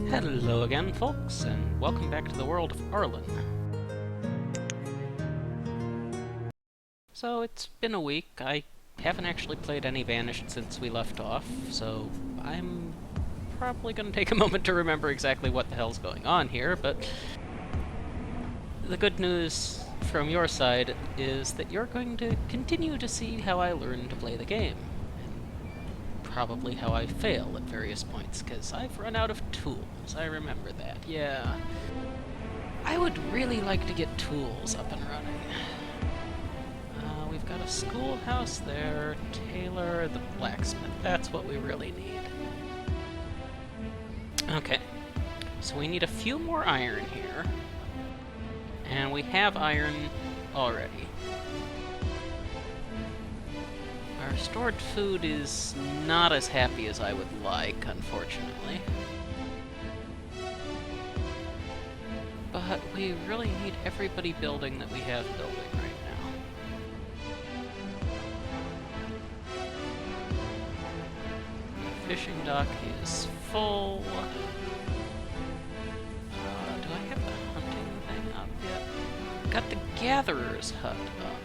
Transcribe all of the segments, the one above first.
Hello again, folks, and welcome back to the world of Arlen. So, it's been a week. I haven't actually played any Banished since we left off, so I'm probably going to take a moment to remember exactly what the hell's going on here, but the good news from your side is that you're going to continue to see how I learn to play the game. Probably how I fail at various points, because I've run out of tools. I remember that, yeah. I would really like to get tools up and running. We've got a schoolhouse there, Taylor, the blacksmith. That's what we really need. Okay, so we need a few more iron here. And we have iron already. Our stored food is not as happy as I would like, unfortunately. But we really need everybody building that we have building right now. The fishing dock is full. Do I have the hunting thing up yet? Got the gatherer's hut up.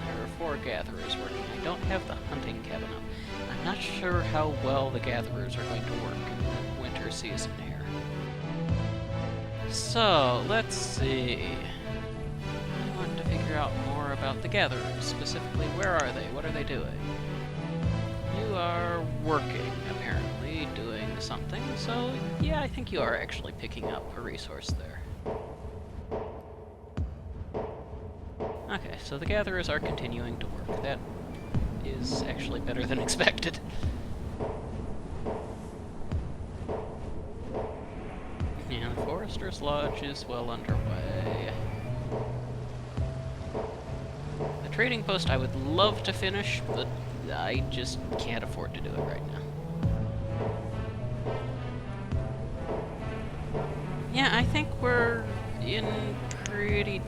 There are 4 gatherers working. I don't have the hunting cabin up. I'm not sure how well the gatherers are going to work in the winter season here. So, let's see. I want to figure out more about the gatherers. Specifically, where are they? What are they doing? You are working, apparently, doing something. So, yeah, I think you are actually picking up a resource there. Okay, so the gatherers are continuing to work. That is actually better than expected. And the Forester's Lodge is well underway. The trading post I would love to finish, but I just can't afford to do it right now. Yeah, I think we're in pretty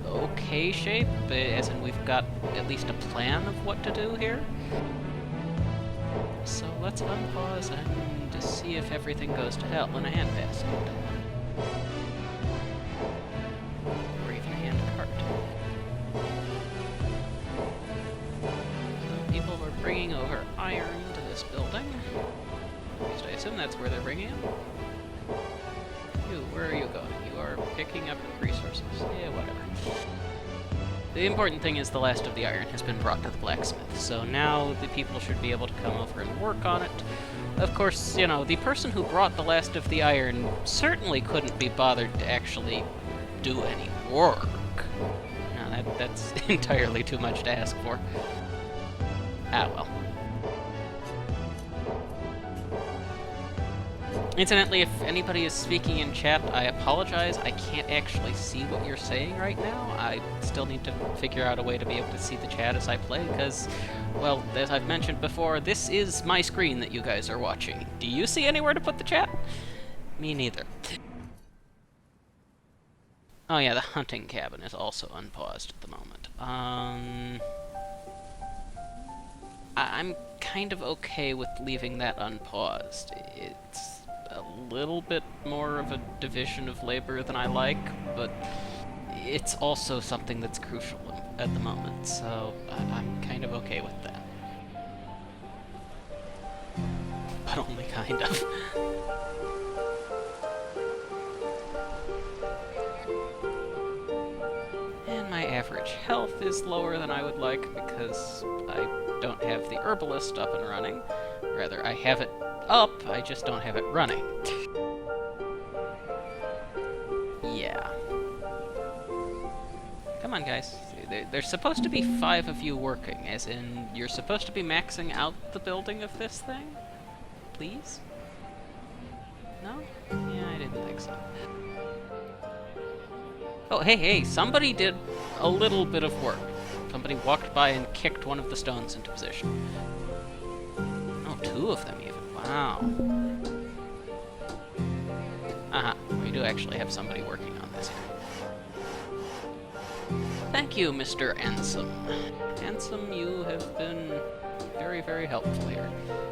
okay shape, as in we've got at least a plan of what to do here. So let's unpause and see if everything goes to hell in a handbasket. Or even a hand cart. So people are bringing over iron to this building. At least I assume that's where they're bringing it. You, where are you going? You are picking up resources. Yeah, whatever. The important thing is the last of the iron has been brought to the blacksmith, so now the people should be able to come over and work on it. Of course, you know, the person who brought the last of the iron certainly couldn't be bothered to actually do any work. No, that's entirely too much to ask for. Ah, well. Incidentally, if anybody is speaking in chat, I apologize. I can't actually see what you're saying right now. I still need to figure out a way to be able to see the chat as I play, because, well, as I've mentioned before, this is my screen that you guys are watching. Do you see anywhere to put the chat? Me neither. Oh yeah, the hunting cabin is also unpaused at the moment. I'm kind of okay with leaving that unpaused. It's a little bit more of a division of labor than I like, but it's also something that's crucial at the moment, so I'm kind of okay with that. But only kind of. And my average health is lower than I would like because I don't have the herbalist up and running. Rather, I have it up, I just don't have it running. Yeah. Come on, guys. There's supposed to be 5 of you working, as in, you're supposed to be maxing out the building of this thing? Please? No? Yeah, I didn't think so. Oh, hey, somebody did a little bit of work. Somebody walked by and kicked one of the stones into position. Oh, 2 of them even. Wow. Aha, we do actually have somebody working on this here. Thank you, Mr. Ansem. Ansem, you have been very, very helpful here.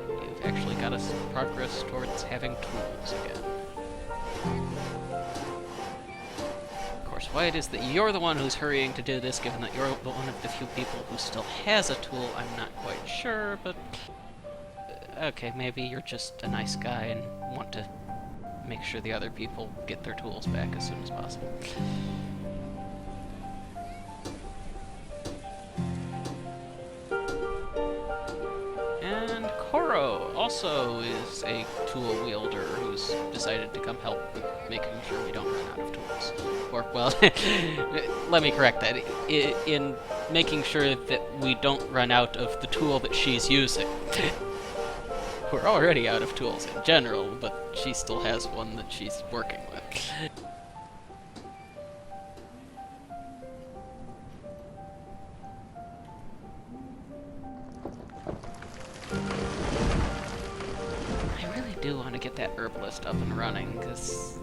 You've actually got us progress towards having tools again. Of course, why it is that you're the one who's hurrying to do this, given that you're one of the few people who still has a tool, I'm not quite sure, but... okay, maybe you're just a nice guy and want to make sure the other people get their tools back as soon as possible. And Koro also is a tool wielder who's decided to come help with making sure we don't run out of tools. Or, well, let me correct that. In making sure that we don't run out of the tool that she's using. We're already out of tools in general, but she still has one that she's working with. I really do want to get that herbalist up and running, because,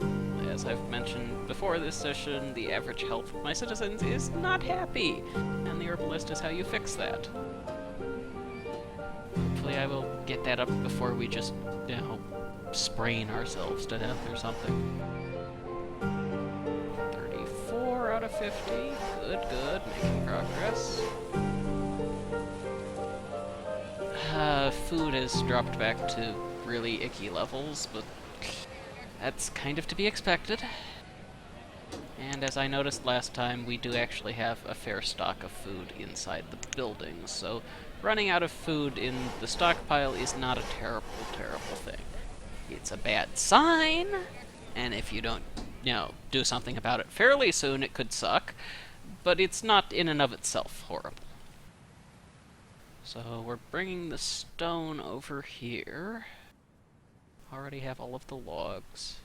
as I've mentioned before this session, the average health of my citizens is not happy, and the herbalist is how you fix that. Hopefully I will get that up before we just, you know, sprain ourselves to death or something. 34 out of 50. Good, good. Making progress. Food has dropped back to really icky levels, but that's kind of to be expected. And as I noticed last time, we do actually have a fair stock of food inside the building, so running out of food in the stockpile is not a terrible, terrible thing. It's a bad sign, and if you don't, you know, do something about it fairly soon, it could suck, but it's not in and of itself horrible. So we're bringing the stone over here. Already have all of the logs.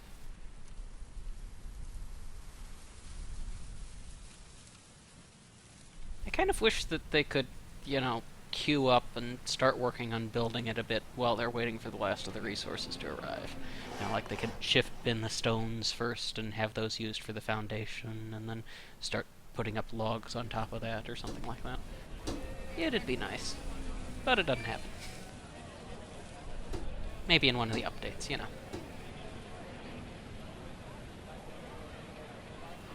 I kind of wish that they could, you know, queue up and start working on building it a bit while they're waiting for the last of the resources to arrive. You know, like they could shift bin the stones first and have those used for the foundation, and then start putting up logs on top of that or something like that. It'd be nice. But it doesn't happen. Maybe in one of the updates, you know.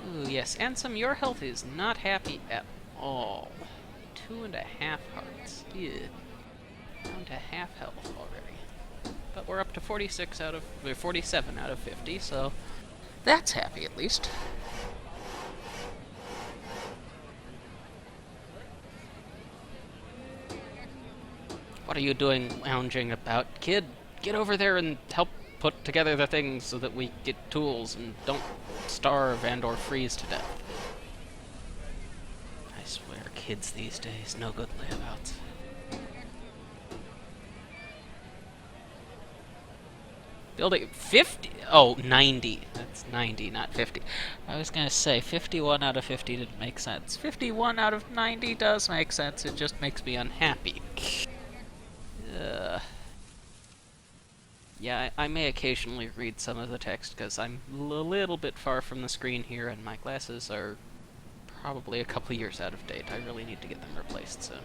Ooh, yes, Ansem, your health is not happy at all. 2.5 hearts. Yeah. Down to half health already. But we're up to 47 out of 50, so that's happy at least. What are you doing lounging about, kid? Get over there and help put together the things so that we get tools and don't starve and or freeze to death. I swear, kids these days, no good layabouts. Building 50? Oh, 90. That's 90, not 50. I was gonna say, 51 out of 50 didn't make sense. 51 out of 90 does make sense, it just makes me unhappy. Yeah, I may occasionally read some of the text, because I'm a little bit far from the screen here, and my glasses are probably a couple years out of date. I really need to get them replaced soon.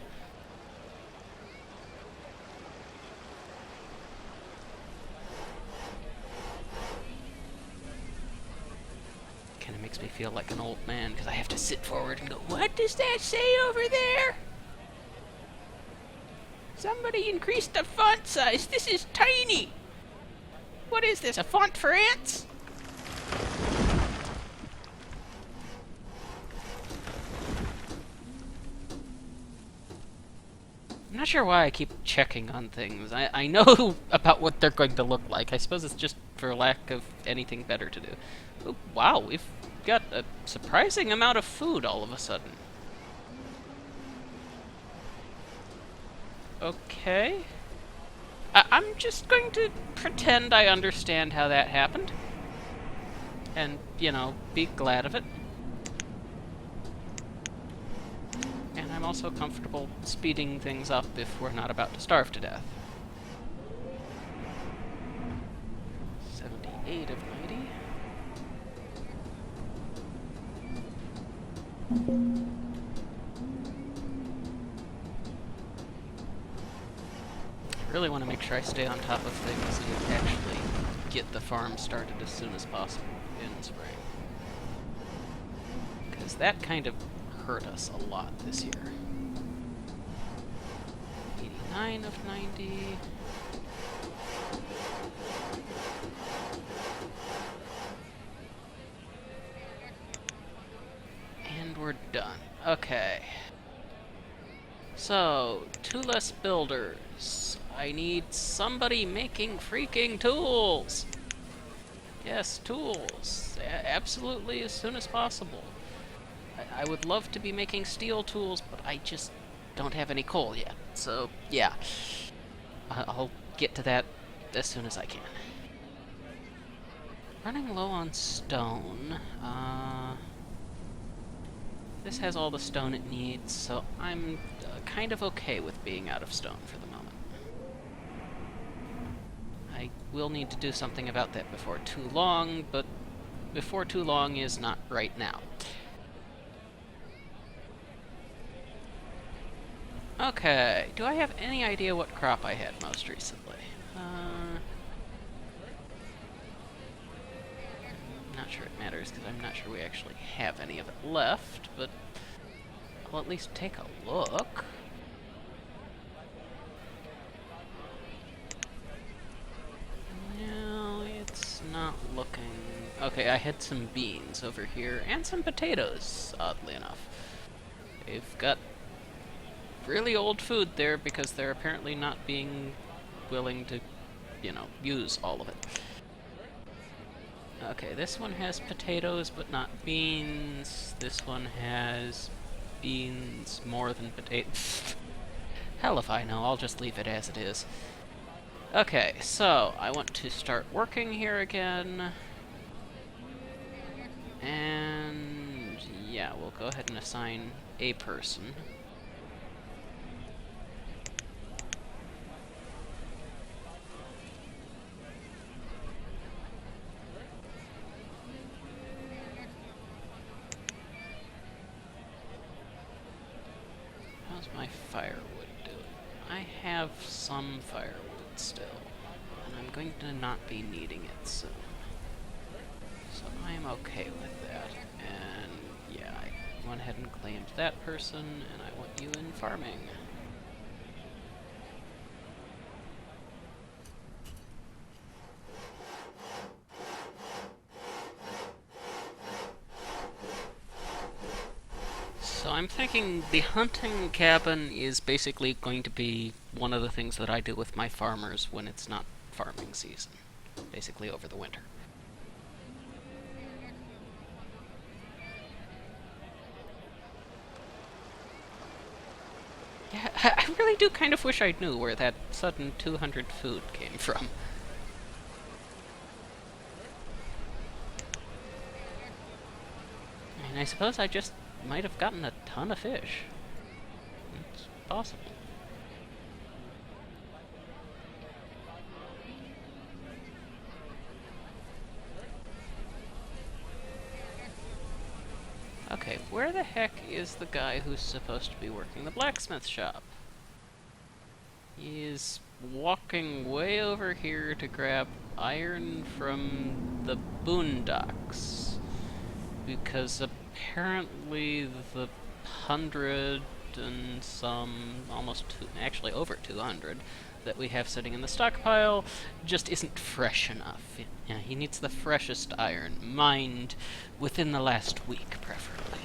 Kinda makes me feel like an old man, because I have to sit forward and go, "What does that say over there? Somebody increased the font size. This is tiny. What is this, a font for ants?" I'm not sure why I keep checking on things. I know about what they're going to look like. I suppose it's just for lack of anything better to do. Oh, wow, we've got a surprising amount of food all of a sudden. Okay. I'm just going to pretend I understand how that happened. And, you know, be glad of it. And I'm also comfortable speeding things up if we're not about to starve to death. 78 of 90. I really want to make sure I stay on top of things and actually get the farm started as soon as possible in spring. Because that kind of hurt us a lot this year. 89 of 90. And we're done. Okay. So, 2 less builders. I need somebody making freaking tools! Yes, tools. Absolutely as soon as possible. I would love to be making steel tools, but I just don't have any coal yet. So, yeah. I'll get to that as soon as I can. Running low on stone. This has all the stone it needs, so I'm kind of okay with being out of stone for the moment. I will need to do something about that before too long, but before too long is not right now. Okay, do I have any idea what crop I had most recently? Not sure it matters, because I'm not sure we actually have any of it left, but I'll at least take a look. No, it's not looking... Okay, I had some beans over here, and some potatoes, oddly enough. They've got really old food there because they're apparently not being willing to, use all of it. Okay, this one has potatoes, but not beans. This one has beans more than potatoes. Hell if I know, I'll just leave it as it is. Okay, so I want to start working here again. And yeah, we'll go ahead and assign a person. How's my firewood doing? I have some firewood still, and I'm going to not be needing it soon. So I'm okay with that. And yeah, I went ahead and claimed that person, and I want you in farming. So I'm thinking the hunting cabin is basically going to be one of the things that I do with my farmers when it's not farming season, basically over the winter. Yeah, I really do kind of wish I knew where that sudden 200 food came from. And I suppose I just might have gotten a ton of fish. It's possible. Okay, where the heck is the guy who's supposed to be working the blacksmith shop? He is walking way over here to grab iron from the boondocks. Because apparently the 100 and some, actually over 200, that we have sitting in the stockpile just isn't fresh enough. Yeah, he needs the freshest iron, mined within the last week, preferably.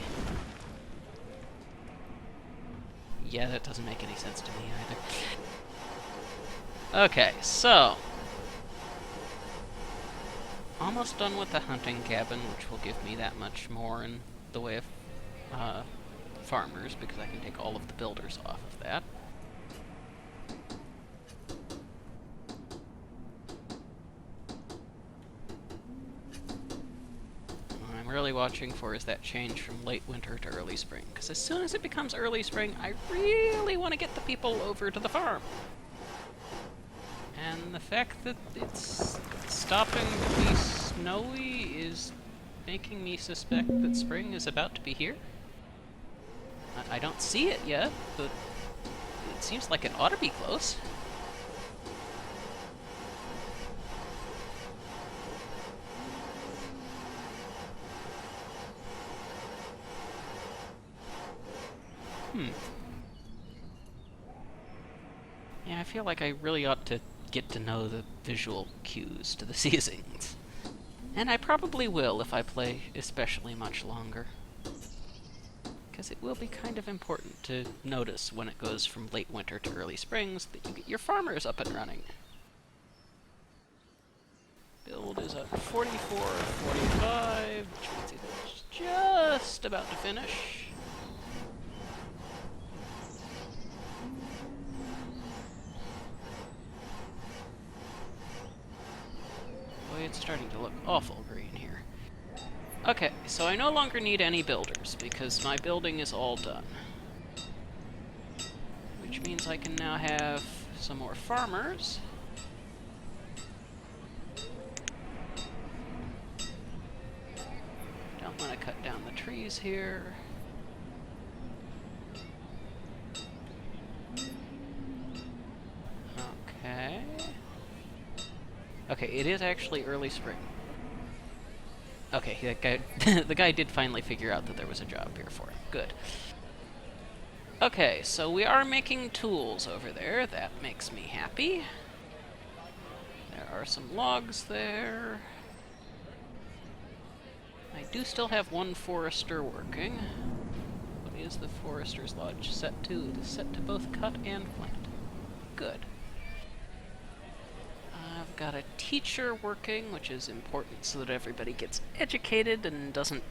Yeah, that doesn't make any sense to me either. Okay, so almost done with the hunting cabin, which will give me that much more in the way of farmers, because I can take all of the builders off of that. What I'm really watching for is that change from late winter to early spring, because as soon as it becomes early spring, I really want to get the people over to the farm. And the fact that it's stopping to be snowy is making me suspect that spring is about to be here. I don't see it yet, but it seems like it ought to be close. Yeah, I feel like I really ought to get to know the visual cues to the seasons. And I probably will if I play especially much longer. Because it will be kind of important to notice when it goes from late winter to early springs that you get your farmers up and running. Build is at 44, 45, which means it's just about to finish. Boy, it's starting to look awful green here. Okay, so I no longer need any builders, because my building is all done. Which means I can now have some more farmers. Don't want to cut down the trees here. Okay. Okay, it is actually early spring. Okay, that guy, the guy did finally figure out that there was a job here for him. Good. Okay, so we are making tools over there. That makes me happy. There are some logs there. I do still have one forester working. What is the forester's lodge set to? It is set to both cut and plant. Good. I've got a teacher working, which is important so that everybody gets educated and doesn't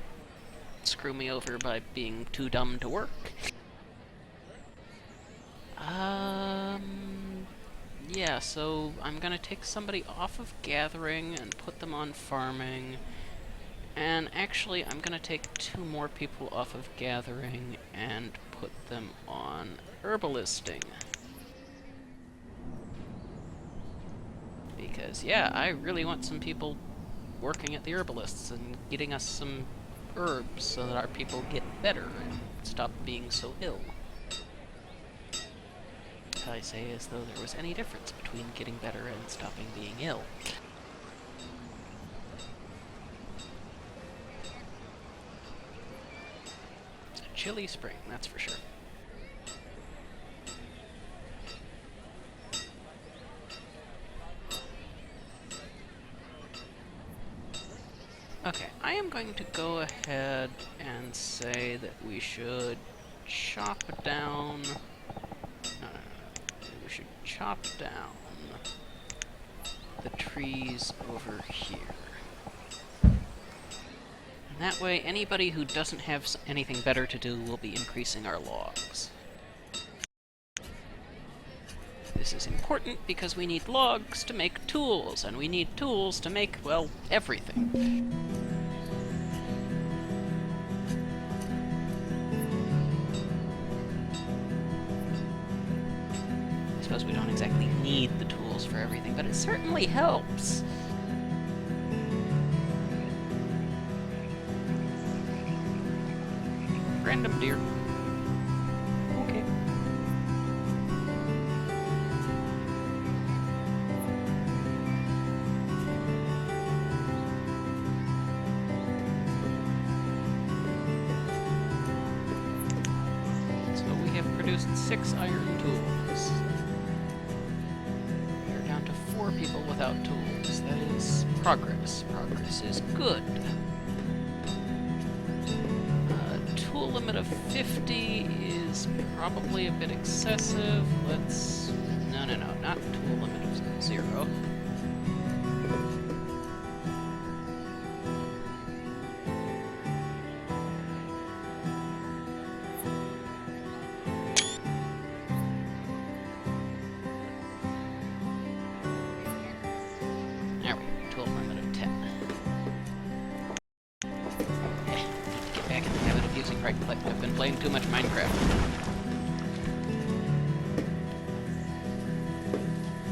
screw me over by being too dumb to work. Yeah, so I'm gonna take somebody off of gathering and put them on farming. And actually, I'm gonna take 2 more people off of gathering and put them on herbalisting. Because, yeah, I really want some people working at the herbalists and getting us some herbs so that our people get better and stop being so ill. I say as though there was any difference between getting better and stopping being ill. It's a chilly spring, that's for sure. Okay, I am going to go ahead and say that we should chop down... No. We should chop down the trees over here. And that way, anybody who doesn't have anything better to do will be increasing our logs. This is important because we need logs to make tools, and we need tools to make, well, everything. I suppose we don't exactly need the tools for everything, but it certainly helps. Random deer. Okay. So we have produced 6 iron tools. We're down to 4 people without tools. That is progress. Progress is good. Tool limit of 50 is probably a bit excessive. Let's... No, not tool limit of 0. There we go, tool limit of 10. Get back in the habit of using right click. I've been playing too much Minecraft.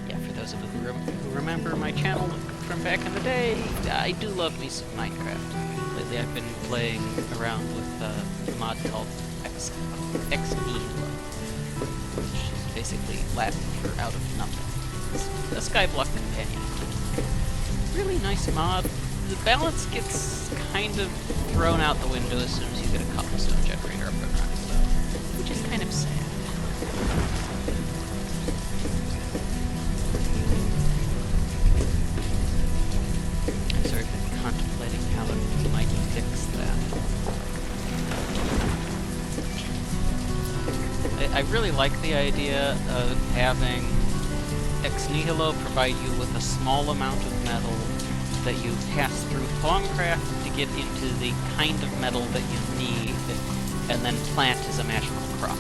Yeah, for those of you who remember my channel from back in the day, I do love me some Minecraft. Lately I've been playing around with a mod called XE, which is basically Latin for out of nothing. It's a skyblock companion. Really nice mod. The balance gets kind of thrown out the window as soon as you get a cobblestone generator up and running, though. which is kind of sad. I've sort of been contemplating how it might fix that. I really like the idea of having Ex Nihilo provide you with a small amount of metal that you pass through Thaumcraft to get into the kind of metal that you need, and then plant as a magical crop.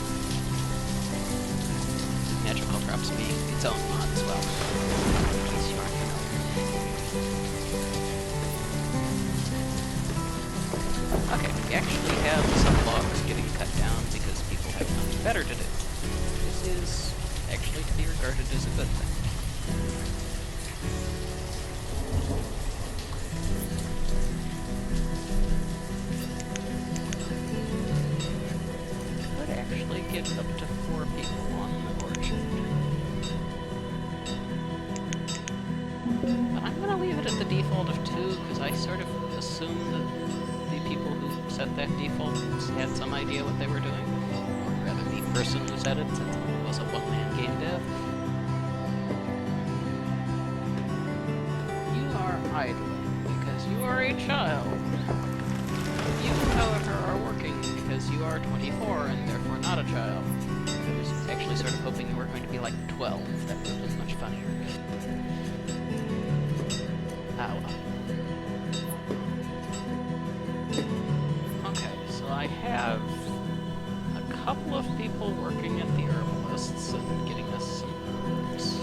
Magical crops being its own mod as well, in case you aren't familiar. Okay, we actually have some logs getting cut down because people have nothing better to do. This is actually to be regarded as a good thing. Could actually get up to 4 people on the orchard. But I'm gonna leave it at the default of 2, because I sort of assumed that the people who set that default had some idea what they were doing. Or rather, the person who set it, since it was a one-man game dev. Idling, because you are a child. You, however, are working because you are 24 and therefore not a child. I was actually sort of hoping you were going to be like 12. That would have been much funnier. Ah, well. Okay, so I have a couple of people working at the herbalists and getting us some herbs.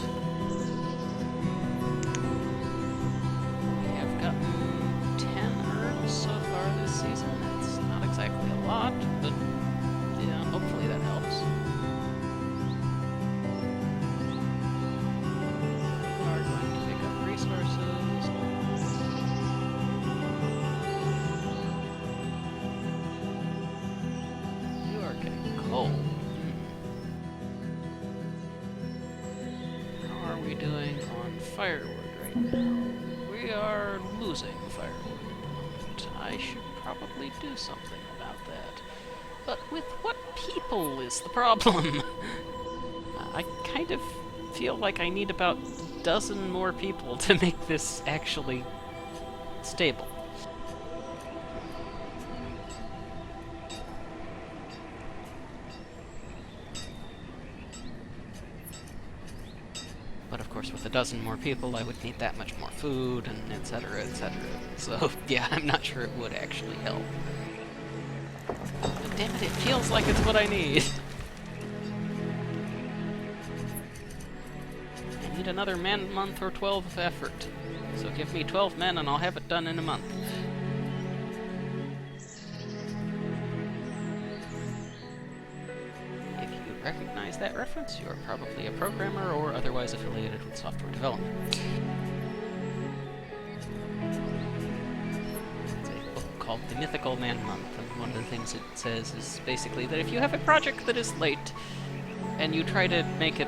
10 herbs so far this season. It's not exactly a lot, but yeah, hopefully that helps. We are going to pick up resources. You are getting cold. How are we doing on firewood right now? We are losing firewood at the moment. I should probably do something about that. But with what people is the problem? I kind of feel like I need about a dozen more people to make this actually stable. But of course, with a dozen more people, I would need that much more food, and etc., etc. So, yeah, I'm not sure it would actually help. But damn it, it feels like it's what I need. I need another month or 12 of effort. So give me 12 men and I'll have it done in a month. Recognize that reference, you are probably a programmer or otherwise affiliated with software development. It's a book called The Mythical Man Month, and one of the things it says is basically that if you have a project that is late, and you try to make it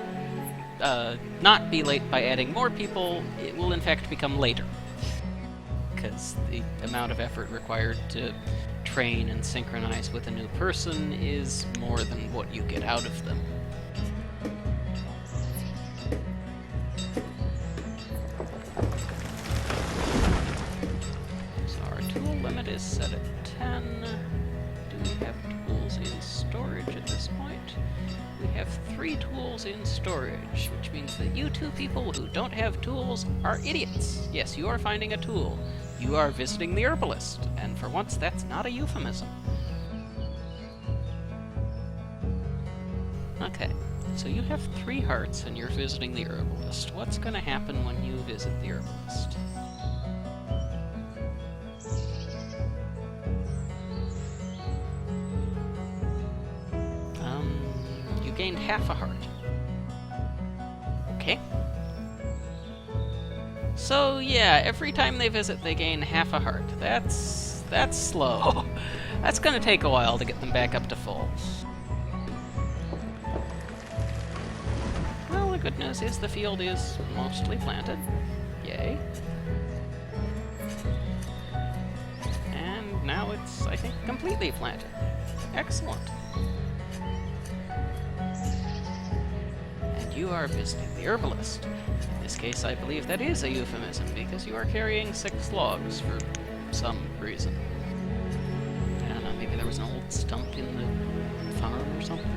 not be late by adding more people, it will in fact become later. Because the amount of effort required to train and synchronize with a new person is more than what you get out of them. So our tool limit is set at 10. Do we have tools in storage at this point? We have 3 tools in storage, which means that you 2 people who don't have tools are idiots. Yes, you are finding a tool. You are visiting the herbalist, and for once that's not a euphemism. Okay, so you have 3 hearts and you're visiting the herbalist. What's going to happen when you visit the herbalist? You gained half a heart. Okay. So yeah, every time they visit, they gain half a heart. That's slow. That's gonna take a while to get them back up to full. Well, the good news is the field is mostly planted. Yay. And now it's, I think, completely planted. Excellent. You are visiting the herbalist. In this case, I believe that is a euphemism, because you are carrying 6 logs for some reason. I don't know, maybe there was an old stump in the farm or something?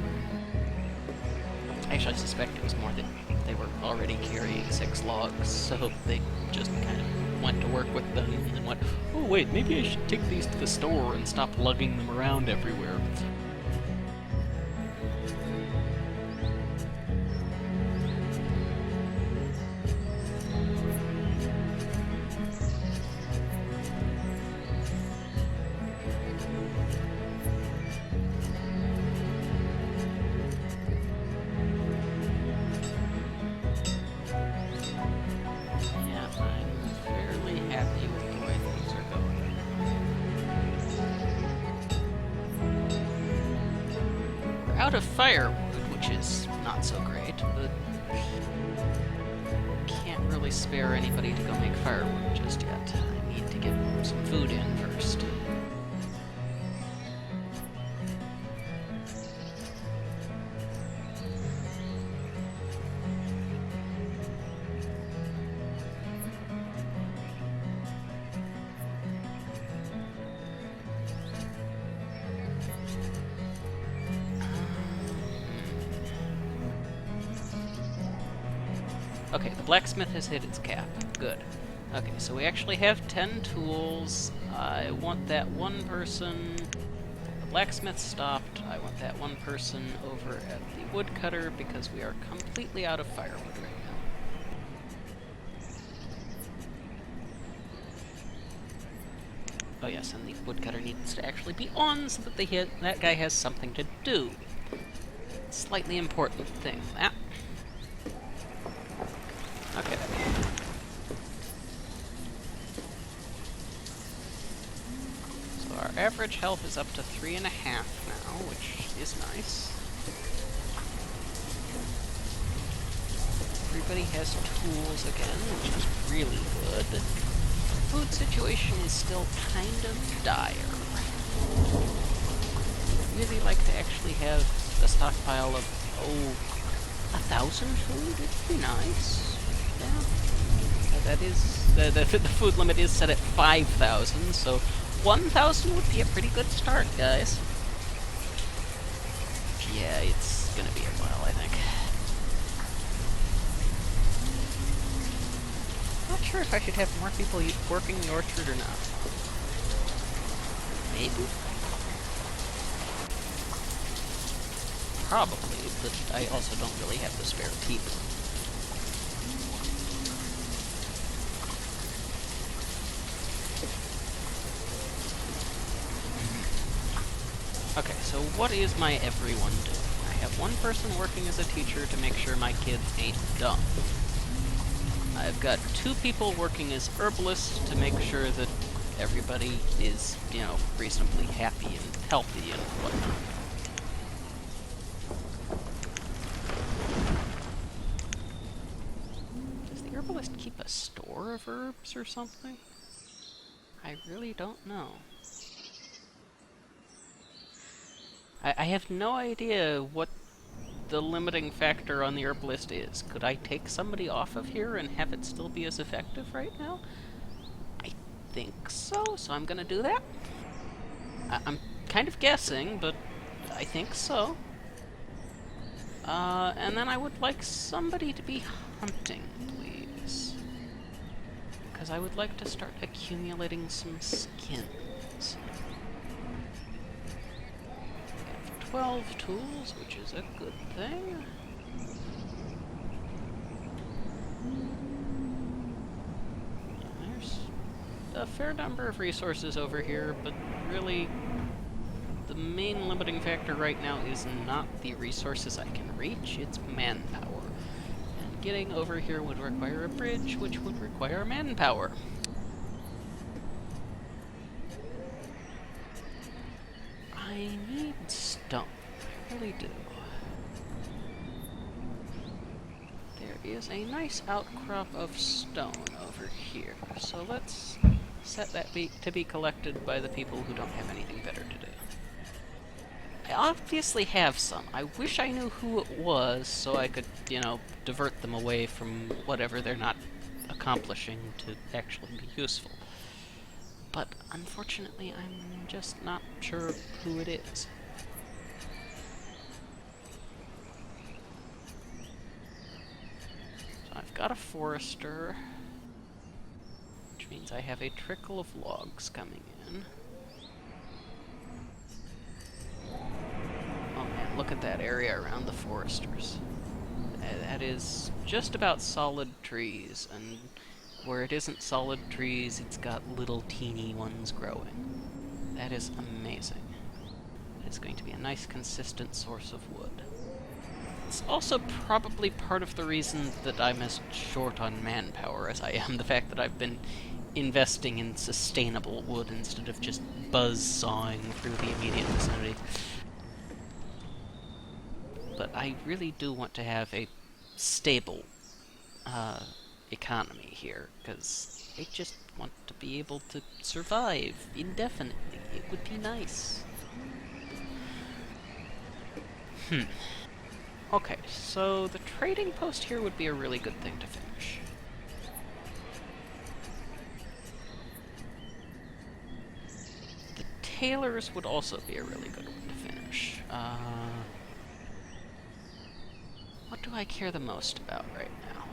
Actually, I suspect it was more that they were already carrying 6 logs, so they just kind of went to work with them and then went, oh wait, maybe I should take these to the store and stop lugging them around everywhere. Out of firewood, which is not so great, but can't really spare anybody to go make firewood just yet. I need to get some food in first. Okay, the blacksmith has hit its cap. Good. Okay, so we actually have 10 tools. I want that one person... The blacksmith stopped. I want that one person over at the woodcutter because we are completely out of firewood right now. Oh yes, and the woodcutter needs to actually be on so that that guy has something to do. Slightly important thing, that. Okay. So our average health is up to 3.5 now, which is nice. Everybody has tools again, which is really good. The food situation is still kind of dire. I'd really like to actually have a stockpile of, 1,000 food? It'd be nice. Yeah. That is... The food limit is set at 5,000, so 1,000 would be a pretty good start, guys. Yeah, it's gonna be a while, I think. Not sure if I should have more people working the orchard or not. Maybe? Probably, but I also don't really have the spare people. Okay, so what is my everyone doing? I have one person working as a teacher to make sure my kids ain't dumb. I've got 2 people working as herbalists to make sure that everybody is, you know, reasonably happy and healthy and whatnot. Does the herbalist keep a store of herbs or something? I really don't know. I have no idea what the limiting factor on the herbalist is. Could I take somebody off of here and have it still be as effective right now? I think so, so I'm gonna do that. I'm kind of guessing, but I think so. And then I would like somebody to be hunting, please. Because I would like to start accumulating some skins. 12 tools, which is a good thing. There's a fair number of resources over here, but really the main limiting factor right now is not the resources I can reach, it's manpower. And getting over here would require a bridge, which would require manpower. I need stone. I really do. There is a nice outcrop of stone over here, so let's set that to be collected by the people who don't have anything better to do. I obviously have some. I wish I knew who it was so I could, you know, divert them away from whatever they're not accomplishing to actually be useful. But unfortunately, I'm just not sure who it is. So I've got a forester, which means I have a trickle of logs coming in. Oh man, look at that area around the foresters. That is just about solid trees, and where it isn't solid trees, it's got little teeny ones growing. That is amazing. It's going to be a nice consistent source of wood. It's also probably part of the reason that I'm as short on manpower as I am, the fact that I've been investing in sustainable wood instead of just buzz-sawing through the immediate vicinity. But I really do want to have a stable economy here, because I just want to be able to survive indefinitely. It would be nice. Okay, so the trading post here would be a really good thing to finish. The tailors would also be a really good one to finish. What do I care the most about right now?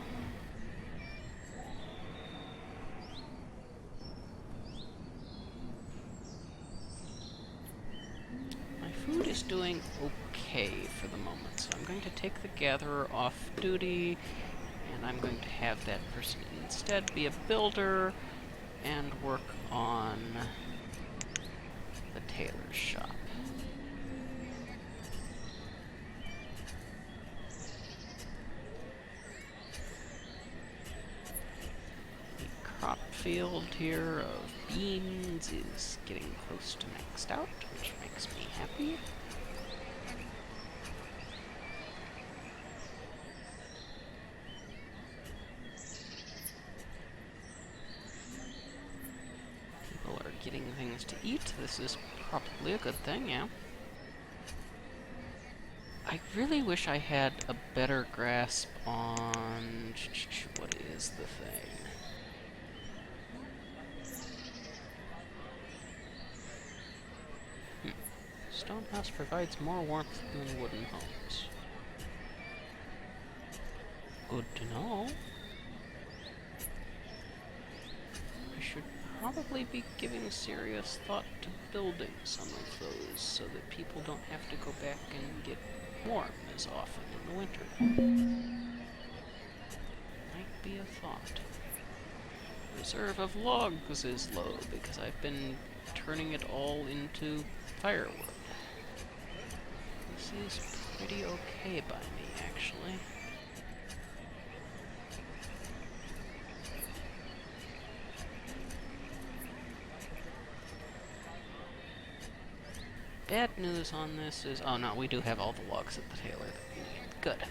My food is doing okay for the moment, so I'm going to take the gatherer off duty, and I'm going to have that person instead be a builder and work on the tailor's shop. Crop field here of beans is getting close to maxed out, which makes me happy. People are getting things to eat. This is probably a good thing, yeah. I really wish I had a better grasp on... what is the thing? Stone house provides more warmth than wooden homes. Good to know. I should probably be giving serious thought to building some of those so that people don't have to go back and get warm as often in the winter. Might be a thought. Reserve of logs is low because I've been turning it all into firewood. This is pretty okay by me, actually. Bad news on this is... oh no, we do have all the logs at the tailor that we need. Good.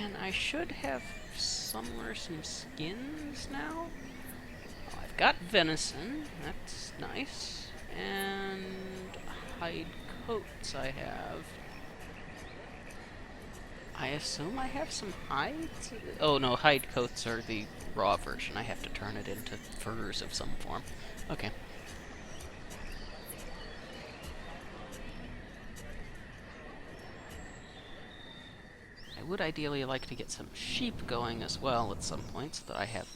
And I should have somewhere some skins now. Oh, I've got venison, that's nice. And hide coats I have. I assume I have some hides? Oh no, hide coats are the raw version. I have to turn it into furs of some form. Okay. I would ideally like to get some sheep going as well at some point so that I have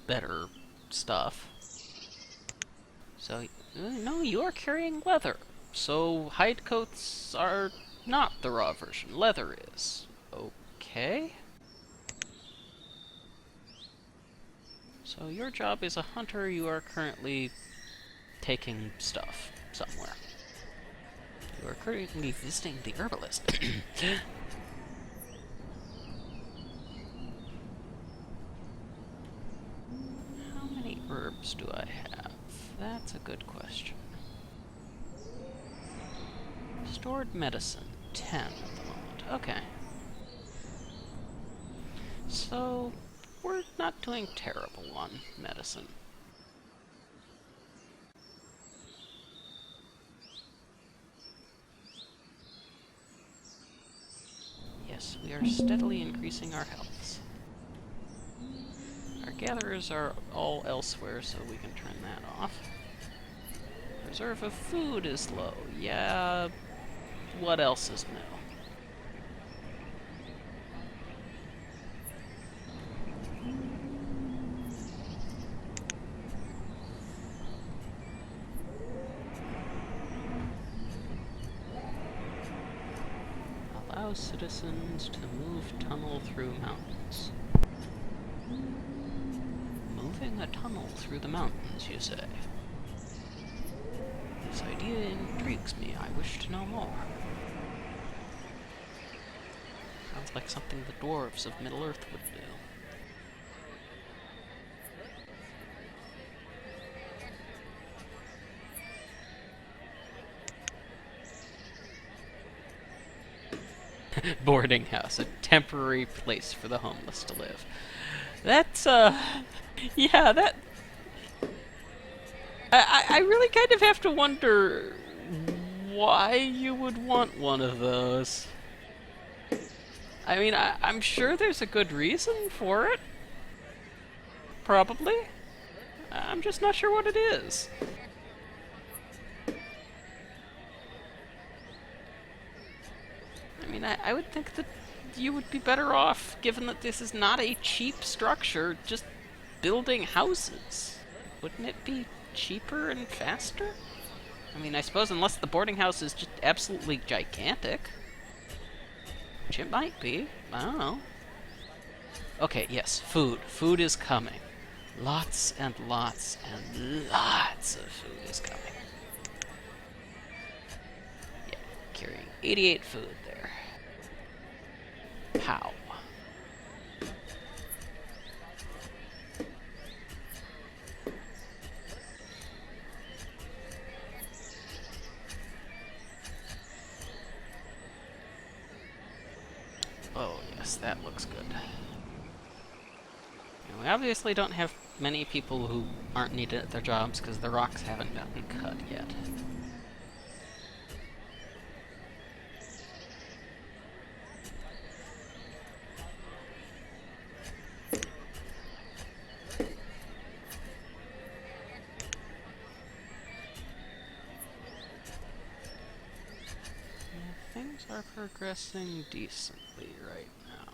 better stuff. So, no, you are carrying leather. So hide coats are not the raw version. Leather is. Okay. So your job is a hunter. You are currently taking stuff somewhere. You are currently visiting the herbalist. How many herbs do I have? That's a good question. Stored medicine, 10 at the moment. Okay. So, we're not doing terrible on medicine. Yes, we are steadily increasing our healths. Our gatherers are all elsewhere, so we can turn that off. Reserve of food is low. Yeah, what else is new? Allow citizens to move tunnel through mountains. Moving a tunnel through the mountains, you say? This idea intrigues me. I wish to know more. Sounds like something the dwarves of Middle-earth would do. Boarding house, a temporary place for the homeless to live. That's, yeah, that... I really kind of have to wonder why you would want one of those. I mean, I'm sure there's a good reason for it. Probably. I'm just not sure what it is. I mean, I would think that you would be better off, given that this is not a cheap structure, just building houses. Wouldn't it be cheaper and faster? I mean, I suppose unless the boarding house is just absolutely gigantic. Which it might be. I don't know. Okay, yes, food. Food is coming. Lots and lots and lots of food is coming. Yeah, carrying 88 food there. How? Oh, yes, that looks good. And we obviously don't have many people who aren't needed at their jobs because the rocks haven't gotten cut yet. Things are progressing decently right now.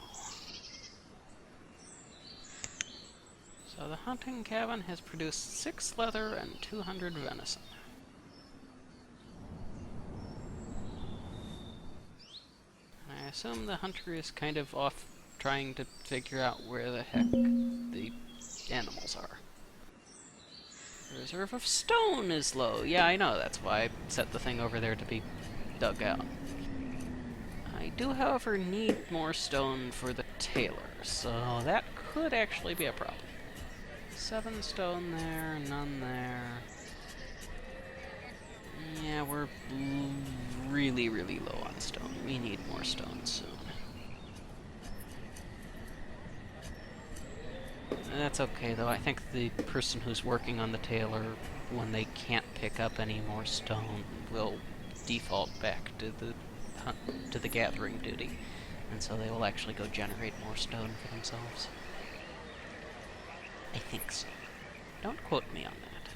So the hunting cabin has produced 6 leather and 200 venison. I assume the hunter is kind of off trying to figure out where the heck the animals are. The reserve of stone is low. Yeah, I know, that's why I set the thing over there to be dug out. I do, however, need more stone for the tailor, so that could actually be a problem. 7 stone there, none there. Yeah, we're really, really low on stone. We need more stone soon. That's okay, though. I think the person who's working on the tailor, when they can't pick up any more stone, will default back to the gathering duty, and so they will actually go generate more stone for themselves. I think so. Don't quote me on that.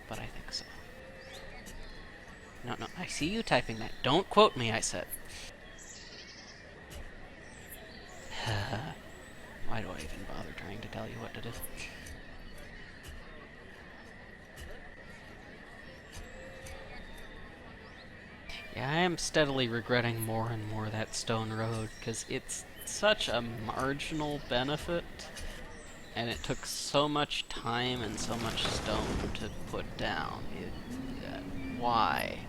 But I think so. No, I see you typing that. Don't quote me, I said. Why do I even bother trying to tell you what to do? Yeah, I am steadily regretting more and more that stone road, because it's such a marginal benefit, and it took so much time and so much stone to put down. Why?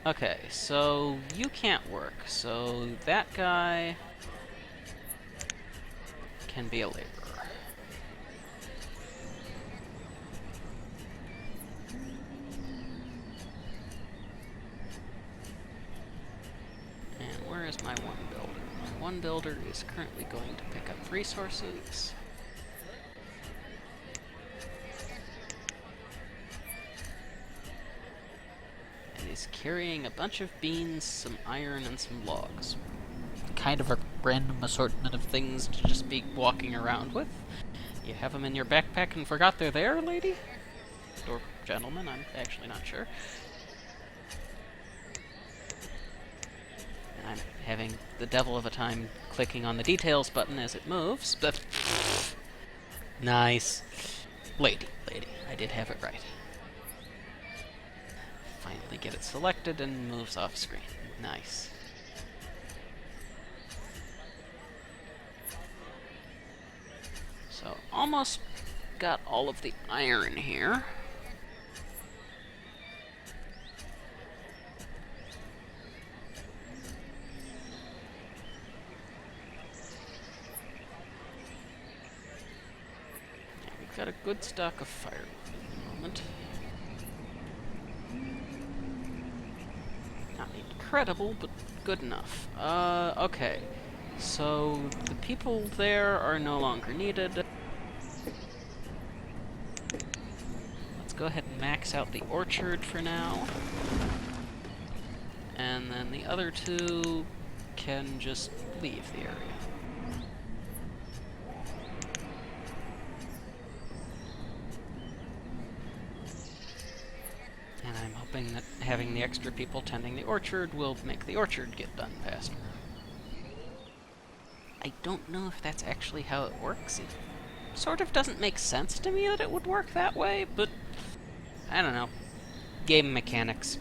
Okay, so you can't work, so that guy can be a laborer. And where is my one builder? My one builder is currently going to pick up resources. He's carrying a bunch of beans, some iron, and some logs. Kind of a random assortment of things to just be walking around with. You have them in your backpack and forgot they're there, lady? Or gentleman, I'm actually not sure. And I'm having the devil of a time clicking on the details button as it moves, but... Nice. Lady, I did have it right. Finally get it selected and moves off screen. Nice. So, almost got all of the iron here. Yeah, we've got a good stock of firewood at the moment. Not incredible, but good enough. Okay. So, the people there are no longer needed. Let's go ahead and max out the orchard for now. And then the other two can just leave the area. And I'm hoping that having the extra people tending the orchard will make the orchard get done faster. I don't know if that's actually how it works. It sort of doesn't make sense to me that it would work that way, but I don't know. Game mechanics.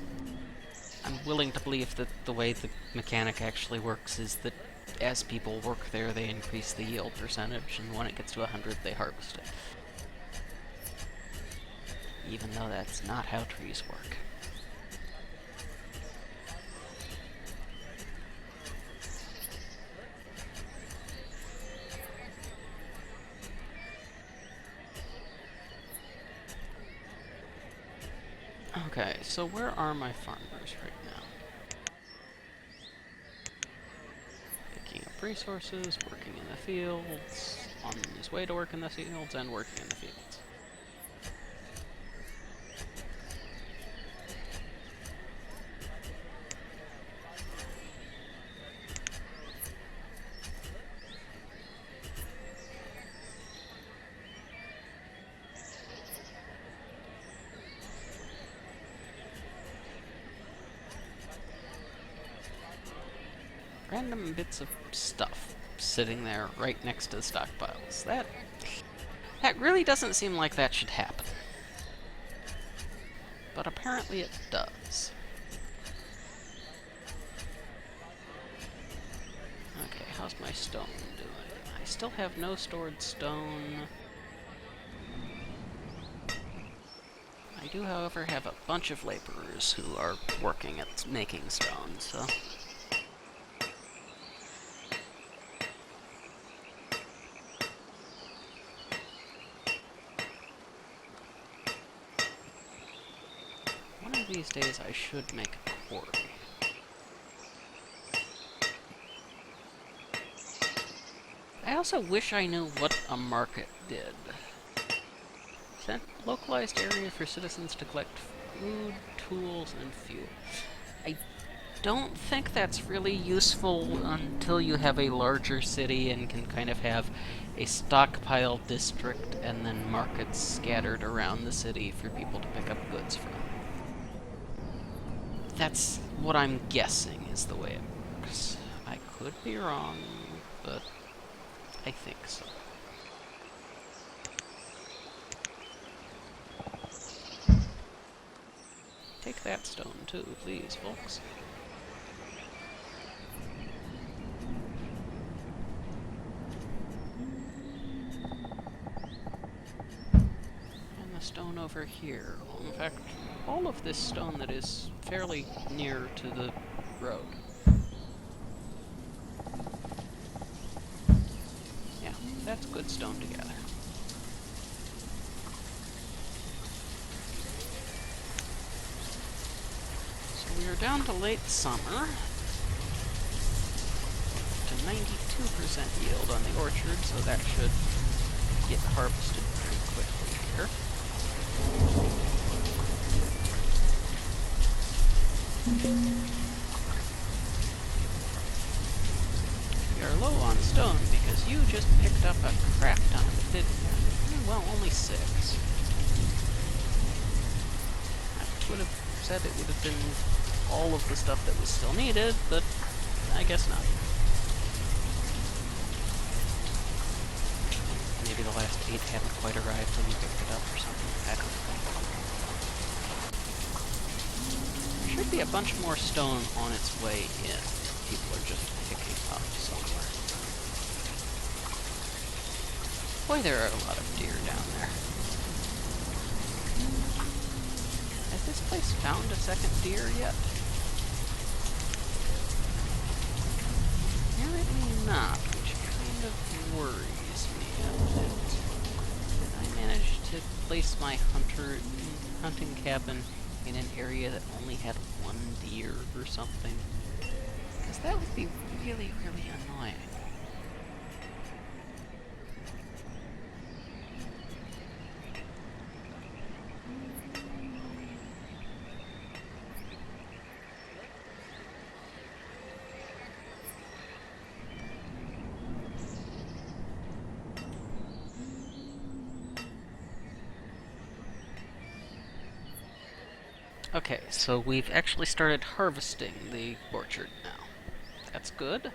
I'm willing to believe that the way the mechanic actually works is that as people work there, they increase the yield percentage, and when it gets to 100, they harvest it. Even though that's not how trees work. Okay, so where are my farmers right now? Picking up resources, working in the fields, on his way to work in the fields, and working in the fields. Random bits of stuff sitting there right next to the stockpiles. That really doesn't seem like that should happen. But apparently it does. Okay, how's my stone doing? I still have no stored stone. I do, however, have a bunch of laborers who are working at making stone, so... These days I should make a quarry. I also wish I knew what a market did. Localized area for citizens to collect food, tools, and fuel. I don't think that's really useful until you have a larger city and can kind of have a stockpile district and then markets scattered around the city for people to pick up goods from. That's what I'm guessing is the way it works. I could be wrong, but I think so. Take that stone too, please, folks. And the stone over here. In fact, all of this stone that is fairly near to the road. Yeah, that's good stone to gather. So we are down to late summer. To 92% yield on the orchard, so that should get harvested pretty quickly here. We are low on stone because you just picked up a crap ton of it, didn't you? Well, only 6. I would have said it would have been all of the stuff that was still needed, but I guess not. Maybe the last 8 haven't quite arrived when you picked it up or something. I don't know. There should be a bunch more stone on its way in. People are just picking up somewhere. Boy, there are a lot of deer down there. Has this place found a second deer yet? Apparently not, which kind of worries me a bit. I managed to place my hunting cabin in an area that only had 1 deer or something. Because that would be really, really annoying. Okay, so we've actually started harvesting the orchard now. That's good.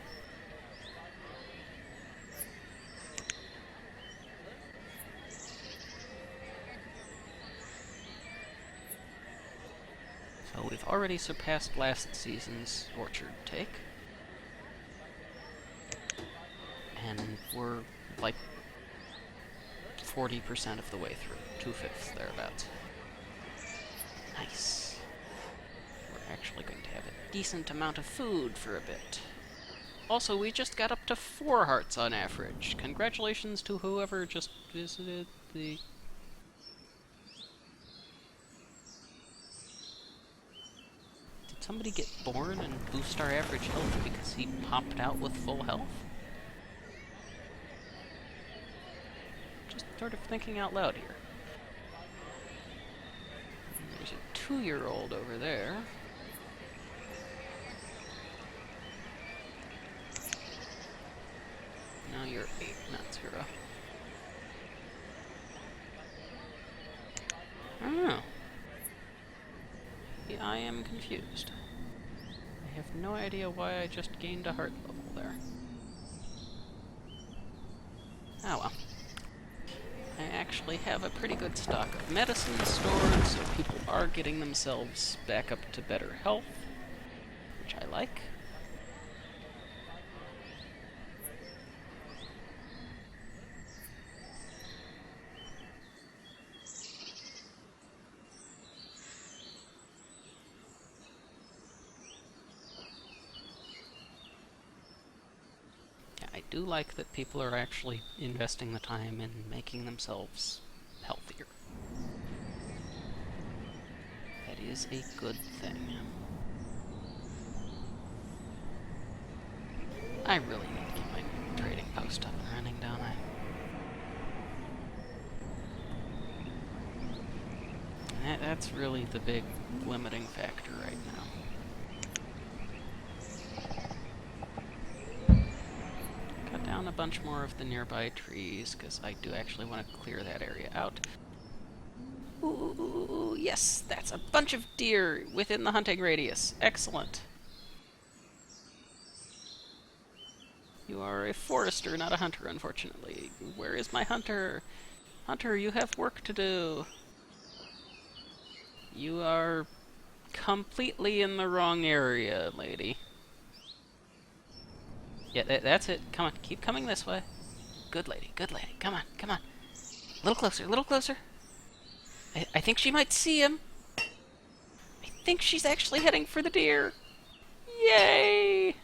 So we've already surpassed last season's orchard take. And we're like 40% of the way through, 2/5 thereabouts. Nice. We're actually going to have a decent amount of food for a bit. Also, we just got up to 4 hearts on average. Congratulations to whoever just visited the... Did somebody get born and boost our average health because he popped out with full health? Just sort of thinking out loud here. And there's a 2-year-old over there. Now you're 8, not 0. I don't know. I am confused. I have no idea why I just gained a heart level there. Oh well. I actually have a pretty good stock of medicine stored, so people are getting themselves back up to better health, which I like. I do like that people are actually investing the time in making themselves healthier. That is a good thing. I really need to get my trading post up and running, don't I? And that's really the big limiting factor right now. Down a bunch more of the nearby trees, because I do actually want to clear that area out. Ooh, yes, that's a bunch of deer within the hunting radius. Excellent. You are a forester, not a hunter, unfortunately. Where is my hunter? Hunter, you have work to do. You are completely in the wrong area, lady. Yeah, that's it. Come on, keep coming this way. Good lady, come on, come on. A little closer, a little closer. I think she might see him. I think she's actually heading for the deer. Yay!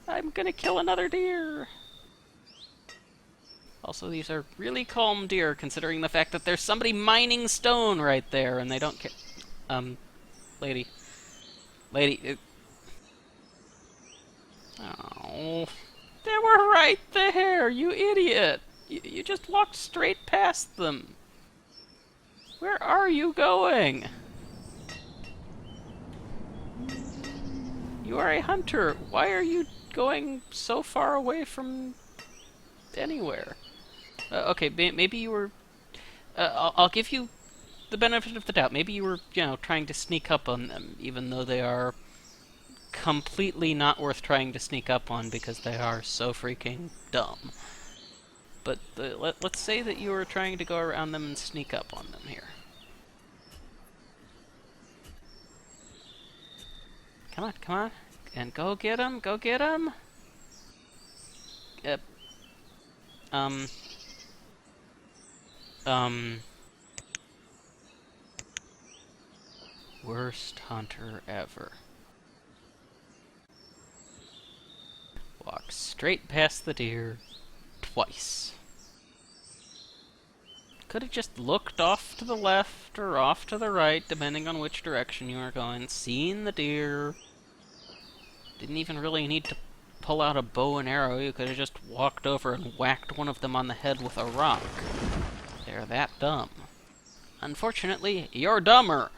I'm gonna kill another deer. Also, these are really calm deer, considering the fact that there's somebody mining stone right there, and they don't care. Lady. Lady, Oh, they were right there, you idiot! You just walked straight past them. Where are you going? You are a hunter. Why are you going so far away from anywhere? Okay, maybe you were... I'll give you the benefit of the doubt. Maybe you were, trying to sneak up on them, even though they are completely not worth trying to sneak up on because they are so freaking dumb. But let's say that you were trying to go around them and sneak up on them here. Come on, come on. And go get him, go get him! Um... Worst hunter ever. Walk straight past the deer twice. Could have just looked off to the left or off to the right, depending on which direction you were going, seen the deer. Didn't even really need to pull out a bow and arrow. You could have just walked over and whacked one of them on the head with a rock. They're that dumb. Unfortunately, you're dumber.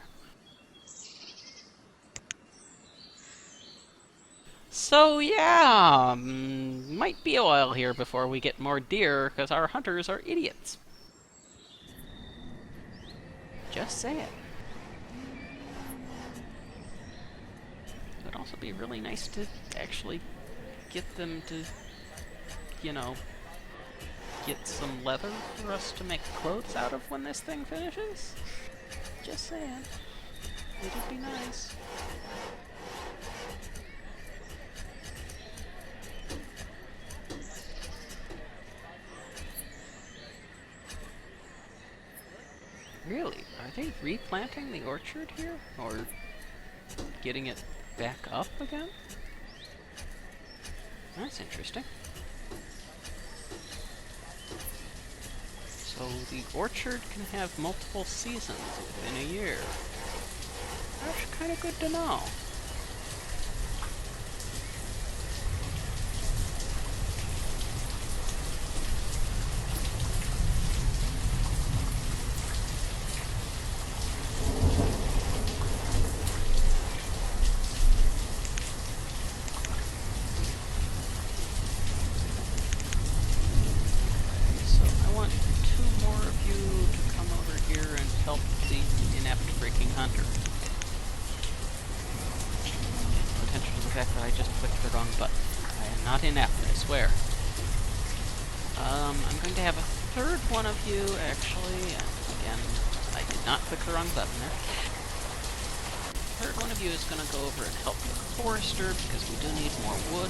So yeah, might be a while here before we get more deer, because our hunters are idiots. Just saying. It would also be really nice to actually get them to, get some leather for us to make clothes out of when this thing finishes. Just saying. It'd be nice. Really? Are they replanting the orchard here? Or getting it back up again? That's interesting. So the orchard can have multiple seasons within a year. That's kind of good to know. Help the inept freaking hunter. Attention to the fact that I just clicked the wrong button. I am not inept, I swear. I'm going to have a third one of you, actually. Again, I did not click the wrong button there. Third one of you is going to go over and help the forester, because we do need more wood.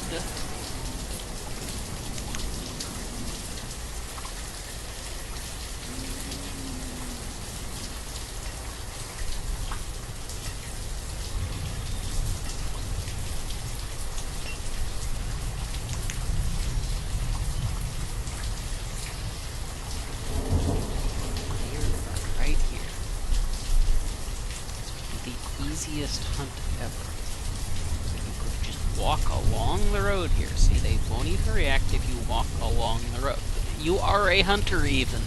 Easiest hunt ever. You could just walk along the road here. See, they won't even react if you walk along the road. You are a hunter, even.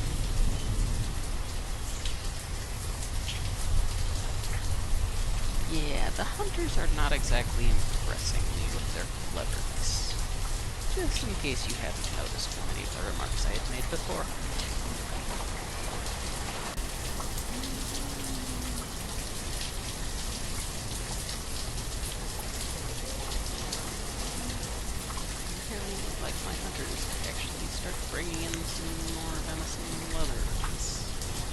Yeah, the hunters are not exactly impressing me with their cleverness. Just in case you haven't noticed from any of the remarks I had made before. Like my hunters actually start bringing in some more venison leather.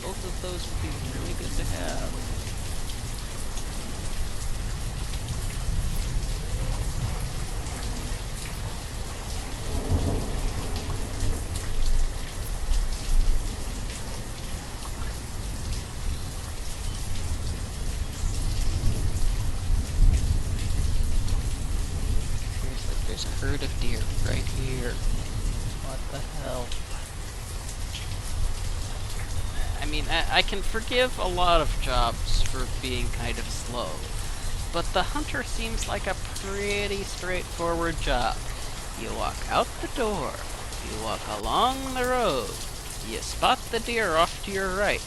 Both of those would be really good to have. There's a herd of deer right here. What the hell? I mean, I can forgive a lot of jobs for being kind of slow, but the hunter seems like a pretty straightforward job. You walk out the door, you walk along the road, you spot the deer off to your right,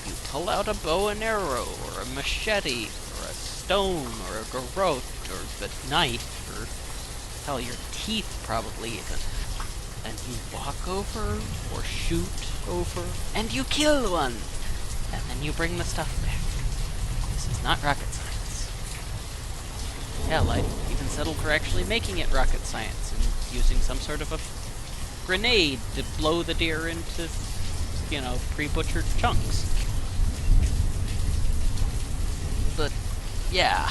you pull out a bow and arrow, or a machete, or a stone, or a garrote, or the knife, or hell, your teeth probably even. And you walk over, or shoot over, and you kill one! And then you bring the stuff back. This is not rocket science. Hell, I'd even settle for actually making it rocket science and using some sort of a grenade to blow the deer into, you know, pre-butchered chunks. But, yeah.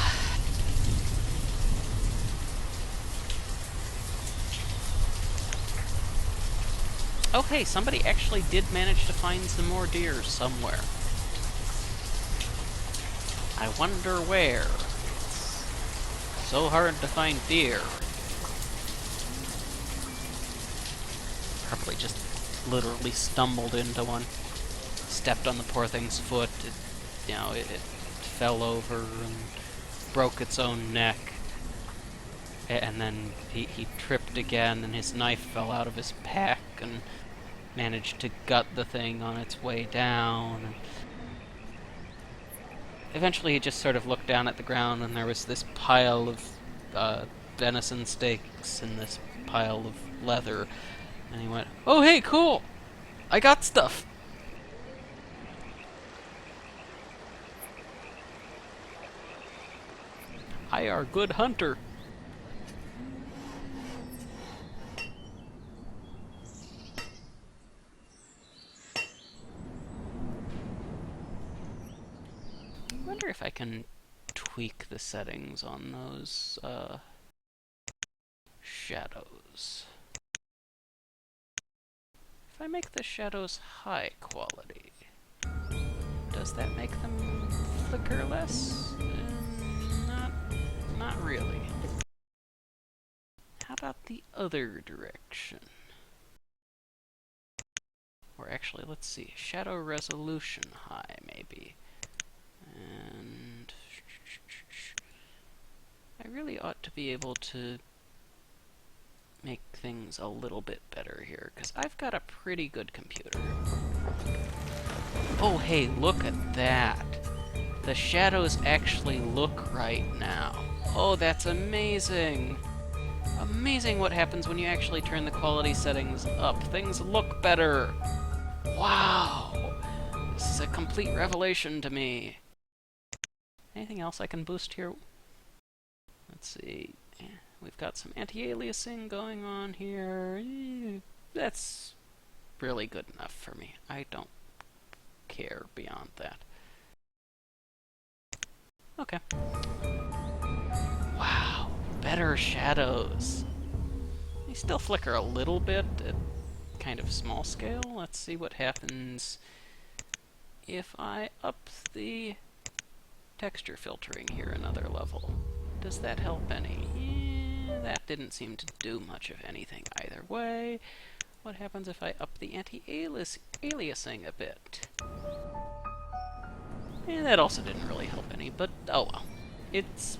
Oh hey, somebody actually did manage to find some more deer somewhere. I wonder where. It's so hard to find deer. Probably just literally stumbled into one. Stepped on the poor thing's foot. It fell over and broke its own neck. And then he tripped again, and his knife fell out of his pack, and managed to gut the thing on its way down. And eventually he just sort of looked down at the ground, and there was this pile of venison steaks and this pile of leather. And he went, "Oh hey, cool! I got stuff!" I are good hunter. I wonder if I can tweak the settings on those shadows. If I make the shadows high quality, does that make them flicker less? Not really. How about the other direction? Or actually, let's see, shadow resolution high, maybe. And I really ought to be able to make things a little bit better here, because I've got a pretty good computer. Oh hey, look at that! The shadows actually look right now. Oh, that's amazing! Amazing what happens when you actually turn the quality settings up. Things look better! Wow! This is a complete revelation to me. Anything else I can boost here? Let's see. We've got some anti-aliasing going on here. That's really good enough for me. I don't care beyond that. Okay. Wow, better shadows. They still flicker a little bit at kind of small scale. Let's see what happens if I up the texture filtering here another level. Does that help any? Yeah, that didn't seem to do much of anything either way. What happens if I up the anti-aliasing a bit? Yeah, that also didn't really help any, but oh well. It's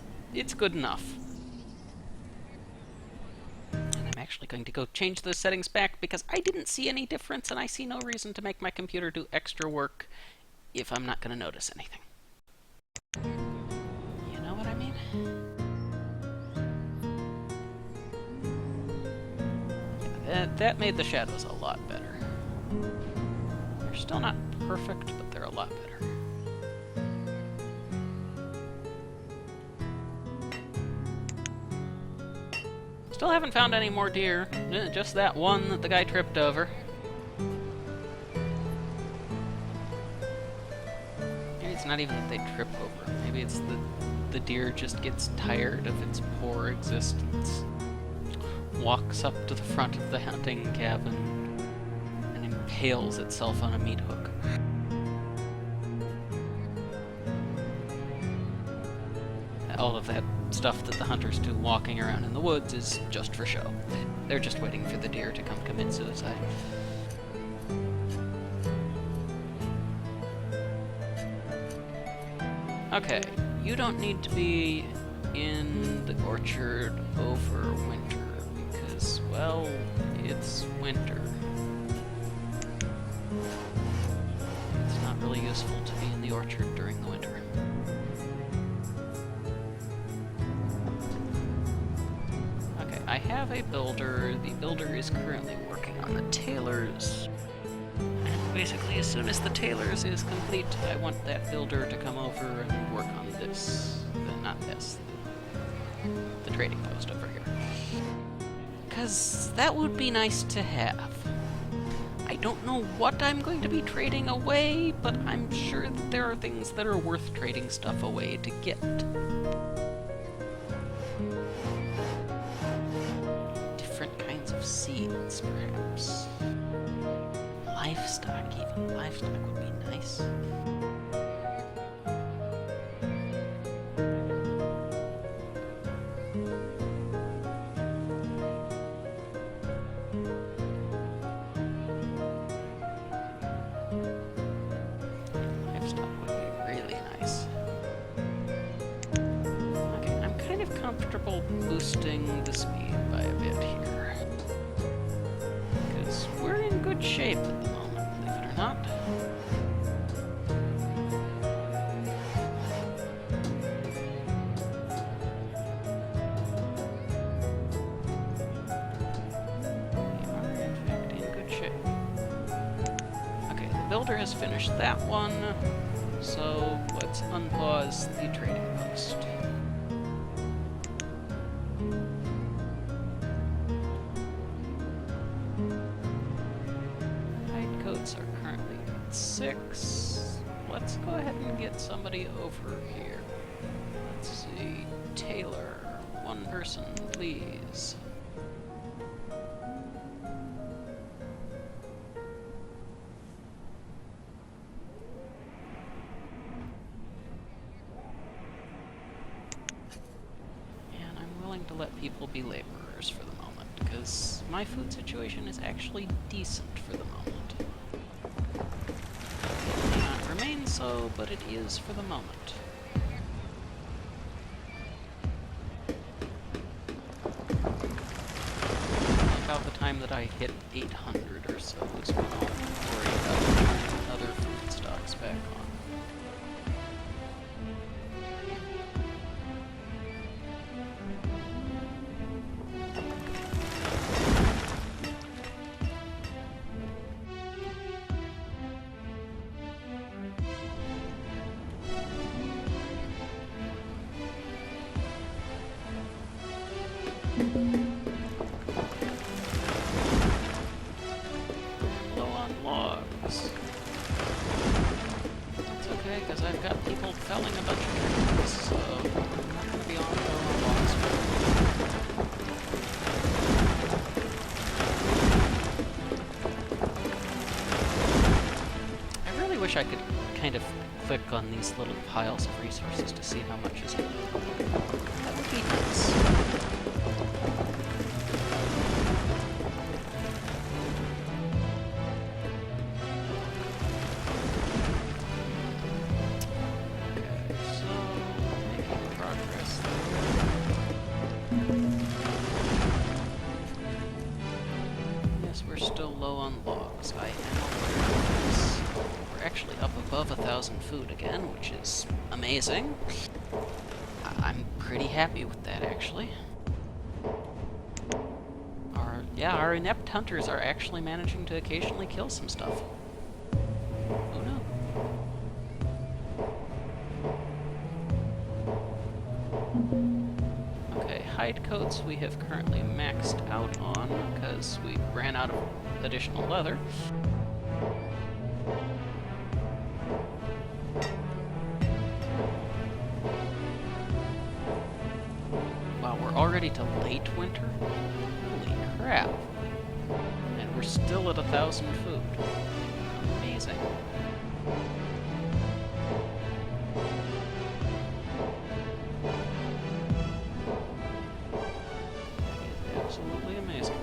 good enough. And I'm actually going to go change those settings back because I didn't see any difference, and I see no reason to make my computer do extra work if I'm not going to notice anything. You know what I mean? Yeah, that made the shadows a lot better. They're still not perfect, but they're a lot better. Still haven't found any more deer. Just that one that the guy tripped over. Maybe it's not even that they trip over. Maybe it's the deer just gets tired of its poor existence. Walks up to the front of the hunting cabin and impales itself on a meat hook. All of that stuff that the hunters do walking around in the woods is just for show. They're just waiting for the deer to come commit suicide. Okay, you don't need to be in the orchard over winter because, well, it's winter. It's not really useful to be in the orchard during the winter. I have a builder. The builder is currently working on the tailors. And basically, as soon as the tailors is complete, I want that builder to come over and work on this. Not this. The trading post over here. Because that would be nice to have. I don't know what I'm going to be trading away, but I'm sure that there are things that are worth trading stuff away to get. Different kinds of seeds, perhaps. Livestock, even. Livestock would be nice. Comfortable boosting the speed by a bit here. Because we're in good shape at the moment, believe it or not. We are, in fact, in good shape. Okay, the builder has finished that one, so let's unpause the trading post. Are currently at 6. Let's go ahead and get somebody over here. Let's see. Taylor. One person, please. And I'm willing to let people be laborers for the moment, because my food situation is actually decent for the moment. So, but it is for the moment. About the time that I hit 800 or so is when I'll worry about turning other food stocks back on. Low on logs. It's okay, because I've got people felling a bunch of trees, so I'm not going to be on low on logs. I really wish I could kind of click on these little piles of resources to see how much is in them. That would be nice. Above 1,000 food again, which is amazing. I'm pretty happy with that, actually. Our inept hunters are actually managing to occasionally kill some stuff. Oh no. Okay, hide coats we have currently maxed out on because we ran out of additional leather. Already to late winter? Holy crap. And we're still at 1,000 food. Amazing. Absolutely amazing.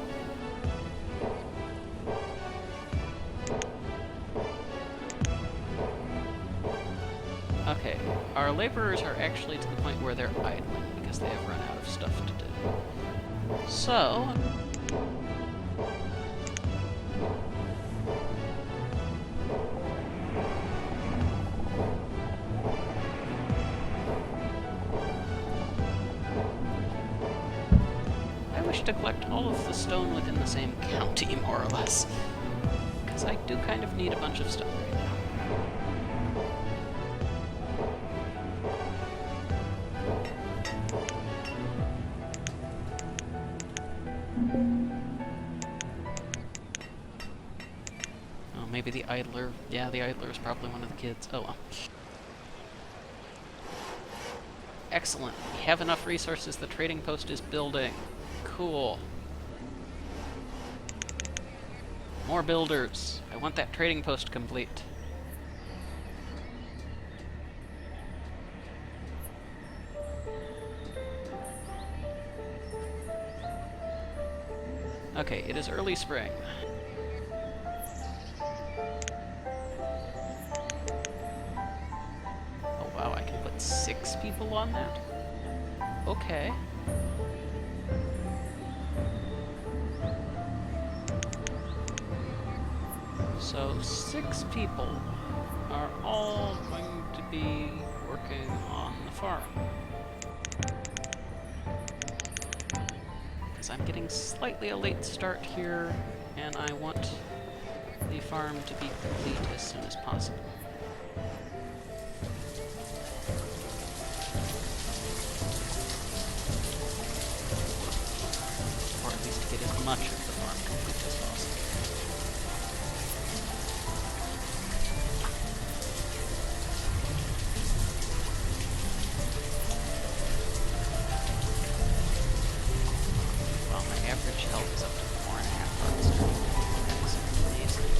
Okay, our laborers are actually to the point where they're idling because they have run out of stuff to do. So, I wish to collect all of the stone within the same county, more or less. Because I do kind of need a bunch of stone right now. Oh, maybe the idler. Yeah, the idler is probably one of the kids. Oh well. Excellent. We have enough resources. The trading post is building. Cool. More builders. I want that trading post complete. Okay, it is early spring. Oh wow, I can put 6 people on that? Okay. So 6 people are all going to be working on the farm. Because I'm getting slightly a late start here, and I want the farm to be complete as soon as possible. Or at least get as much of the farm complete as possible. Average health is up to 4.5 hearts. That is amazing.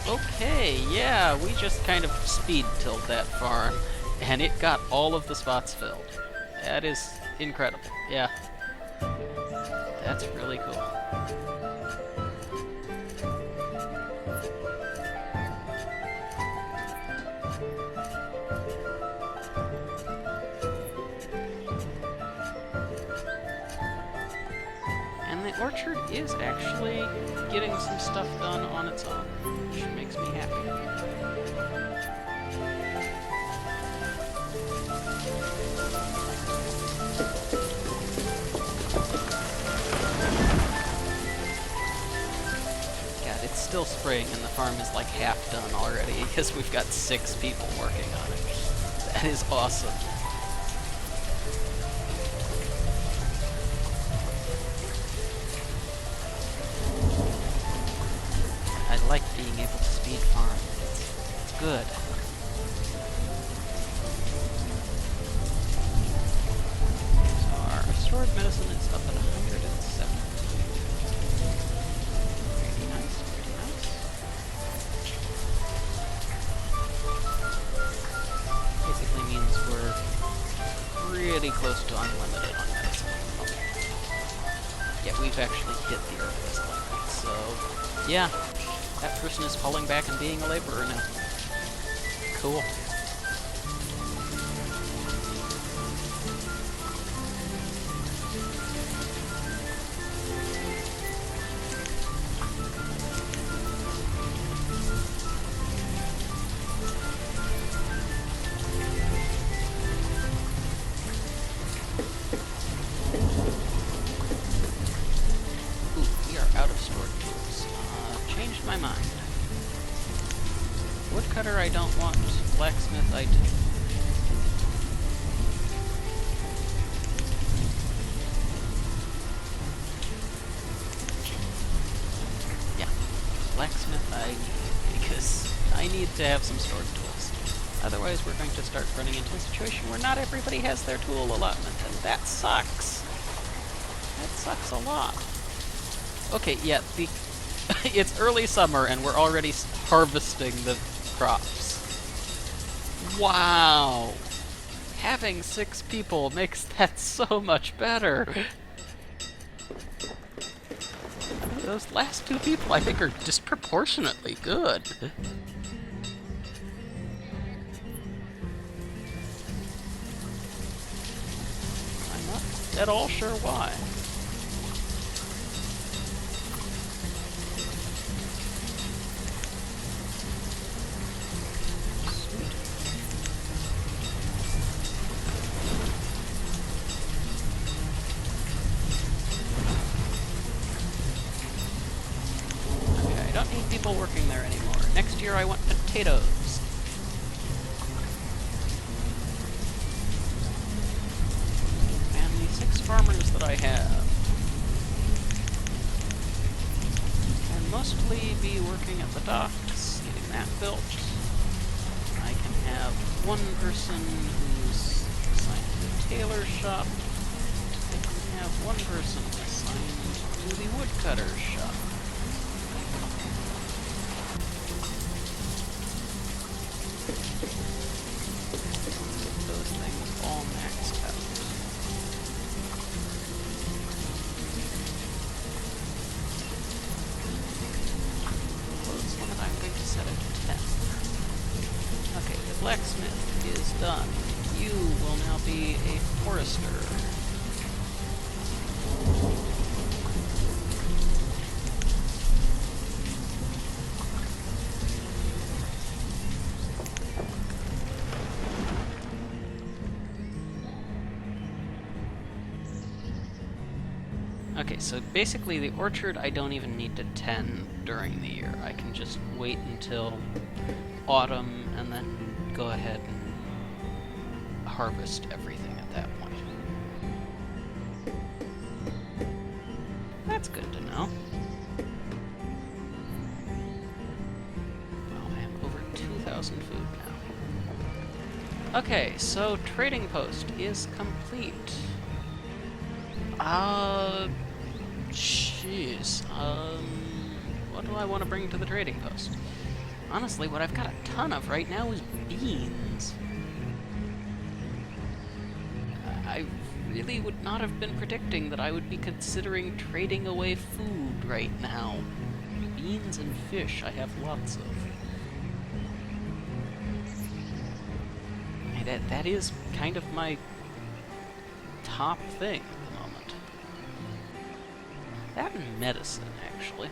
Okay, yeah, we just kind of speed-tilled that farm, and it got all of the spots filled. That is incredible, yeah. That's really cool. And the orchard is actually getting some stuff done on its own, which makes me happy. Still spring, and the farm is like half done already because we've got 6 people working on it. That is awesome. I like being able to speed farm. It's good. So our restored medicine is up at 107. Basically means we're pretty close to unlimited on medicine. Okay. Yeah, we've actually hit the herbalist limit, so yeah, that person is falling back and being a laborer now. Cool. My mind. Woodcutter I don't want, blacksmith I do. Yeah, blacksmith I need, because I need to have some stored tools. Otherwise we're going to start running into a situation where not everybody has their tool allotment, and that sucks. That sucks a lot. Okay, yeah, it's early summer and we're already harvesting the crops. Wow! Having 6 people makes that so much better. Those last 2 people I think are disproportionately good. I'm not at all sure why. don't need people working there anymore. Next year I want potatoes. And the 6 farmers that I have can mostly be working at the docks, getting that built. I can have one person who's assigned to the tailor shop. I can have one person assigned to the woodcutter shop. Those things all maxed out. Close limit I'm going to set it to 10. Okay, the blacksmith is done. You will now be a forester. Okay, so basically the orchard I don't even need to tend during the year. I can just wait until autumn and then go ahead and harvest everything at that point. That's good to know. Well, I am over 2,000 food now. Okay, so trading post is complete. Jeez. What do I want to bring to the trading post? Honestly, what I've got a ton of right now is beans. I really would not have been predicting that I would be considering trading away food right now. Beans and fish I have lots of. That is kind of my top thing at the moment. That and medicine, actually.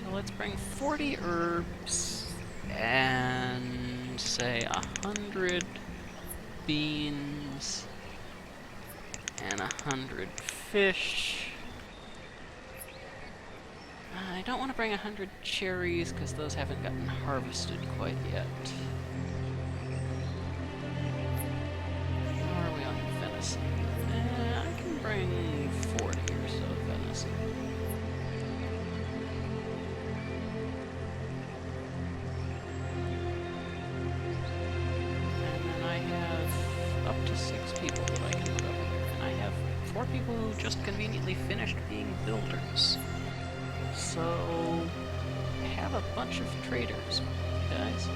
So let's bring 40 herbs and say 100 beans and 100 fish. I don't want to bring 100 cherries because those haven't gotten harvested quite yet. How are we on venison? I can bring 40 or so venison. And then I have up to 6 people that I can put over here. And I have 4 people who just conveniently finished being builders. So, I have a bunch of traders, guys.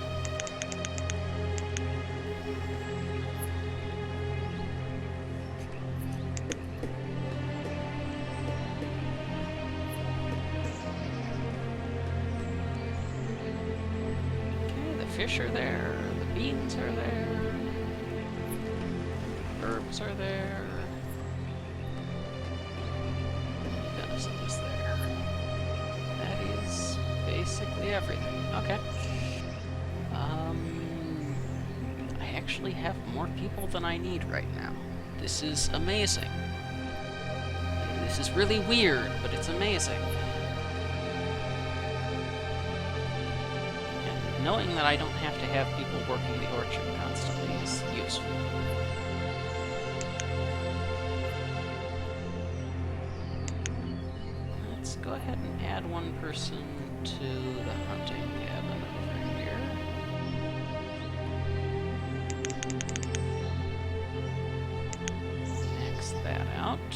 Okay, the fish are there, the beans are there, the herbs are there, the venison is there. Basically everything. Okay. I actually have more people than I need right now. This is amazing. This is really weird, but it's amazing. And knowing that I don't have to have people working the orchard constantly is useful. Let's go ahead and add one person to the hunting cabin over here. Max that out.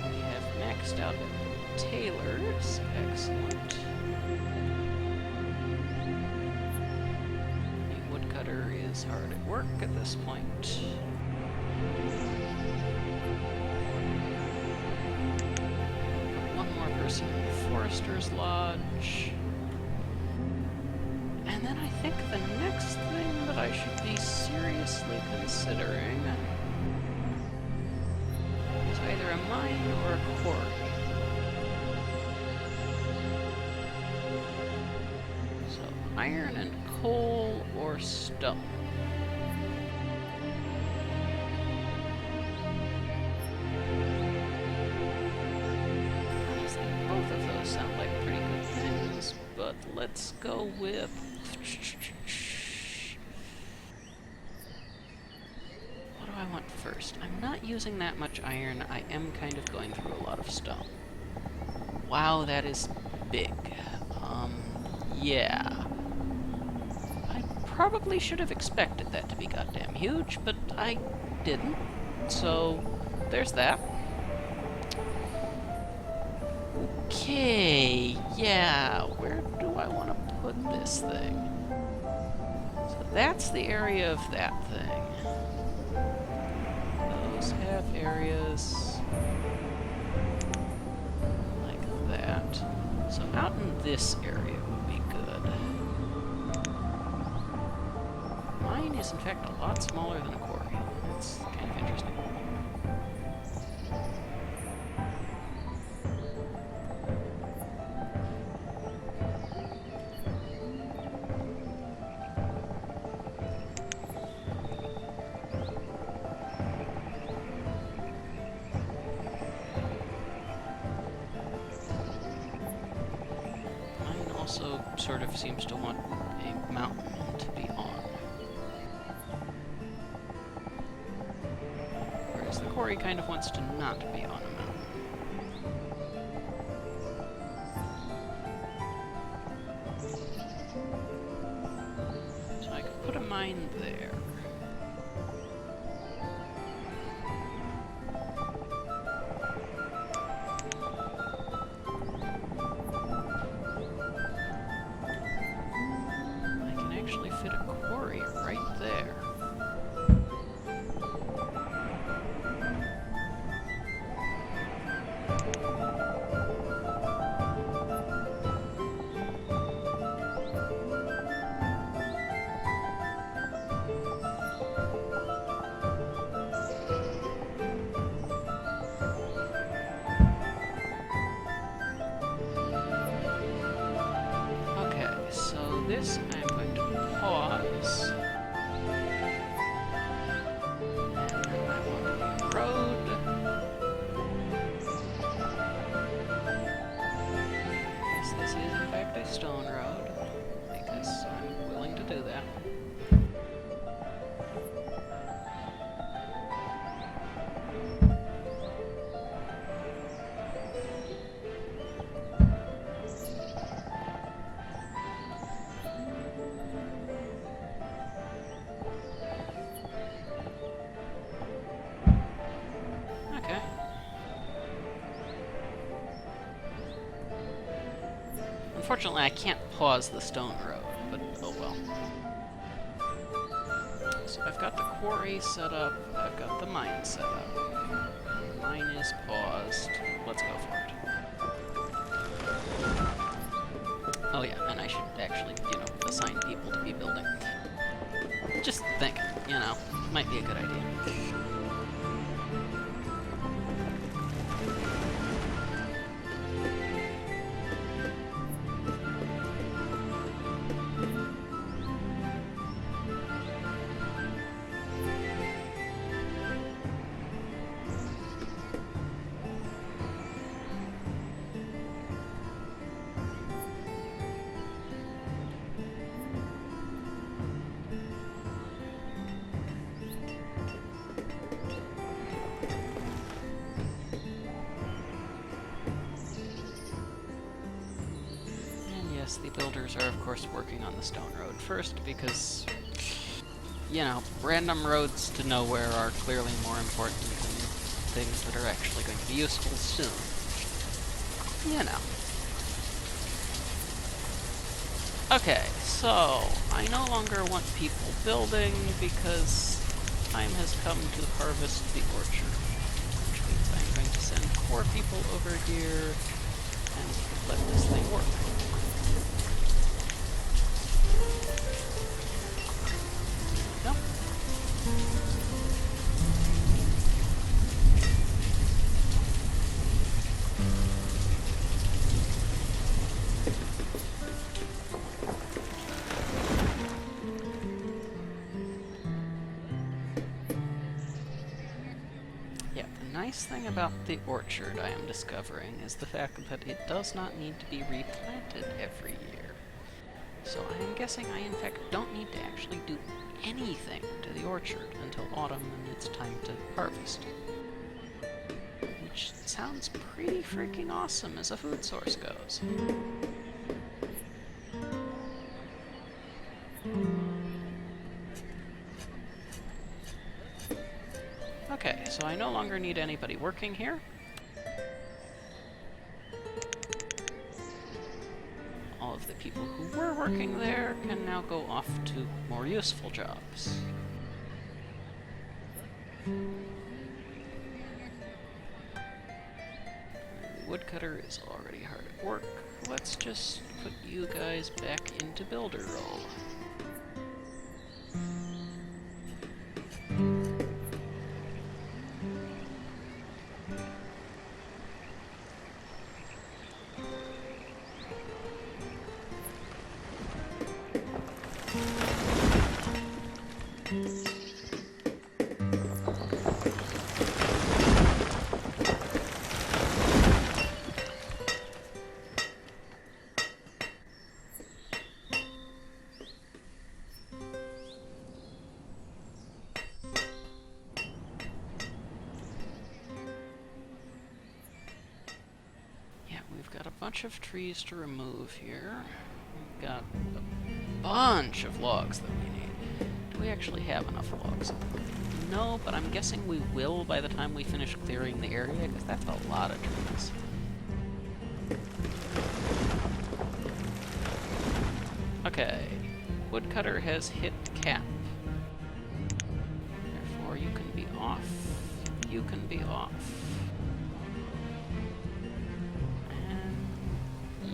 We have maxed out tailors. Excellent. The woodcutter is hard at work at this point. Person in the Forester's Lodge. And then I think the next thing that I should be seriously considering is either a mine or a quarry. So, iron and coal or stone? Honestly, both of those sound like pretty good things, but let's go with... What do I want first? I'm not using that much iron. I am kind of going through a lot of stone. Wow, that is big. Yeah. I probably should have expected that to be goddamn huge, but I didn't. So, there's that. Okay, yeah, where do I want to put this thing? So that's the area of that thing. Those have areas like that. So out in this area would be good. Mine is in fact a lot smaller than a quarry. That's kind of interesting. Also sort of seems to want a mountain to be on. Whereas the quarry kind of wants to not be on a mountain. So I could put a mine there. Fit a quarry right there. Okay, so this I'm going to pause. And then I want a road. Yes, this is in fact a stone road, because I'm willing to do that. Unfortunately, I can't pause the stone road, but oh well. So I've got the quarry set up, I've got the mine set up. Mine is paused. Let's go for it. Oh yeah, and I should actually, assign people to be building. Just thinking, might be a good idea. The builders are, of course, working on the stone road first because, random roads to nowhere are clearly more important than things that are actually going to be useful soon. Okay, so I no longer want people building because time has come to harvest the orchard, which means I'm going to send 4 people over here and let this thing work. No. nice thing about the orchard I am discovering is the fact that it does not need to be replanted every year. So I am guessing I in fact don't need to actually do anything to the orchard until autumn and it's time to harvest. Which sounds pretty freaking awesome as a food source goes. Okay, so I no longer need anybody working here. All of the people who were working there can now go off to more useful jobs. The woodcutter is already hard at work. Let's just put you guys back into builder role. Bunch of trees to remove here. We've got a bunch of logs that we need. Do we actually have enough logs? No, but I'm guessing we will by the time we finish clearing the area, because that's a lot of trees. Okay, woodcutter has hit cap. Therefore, you can be off. You can be off.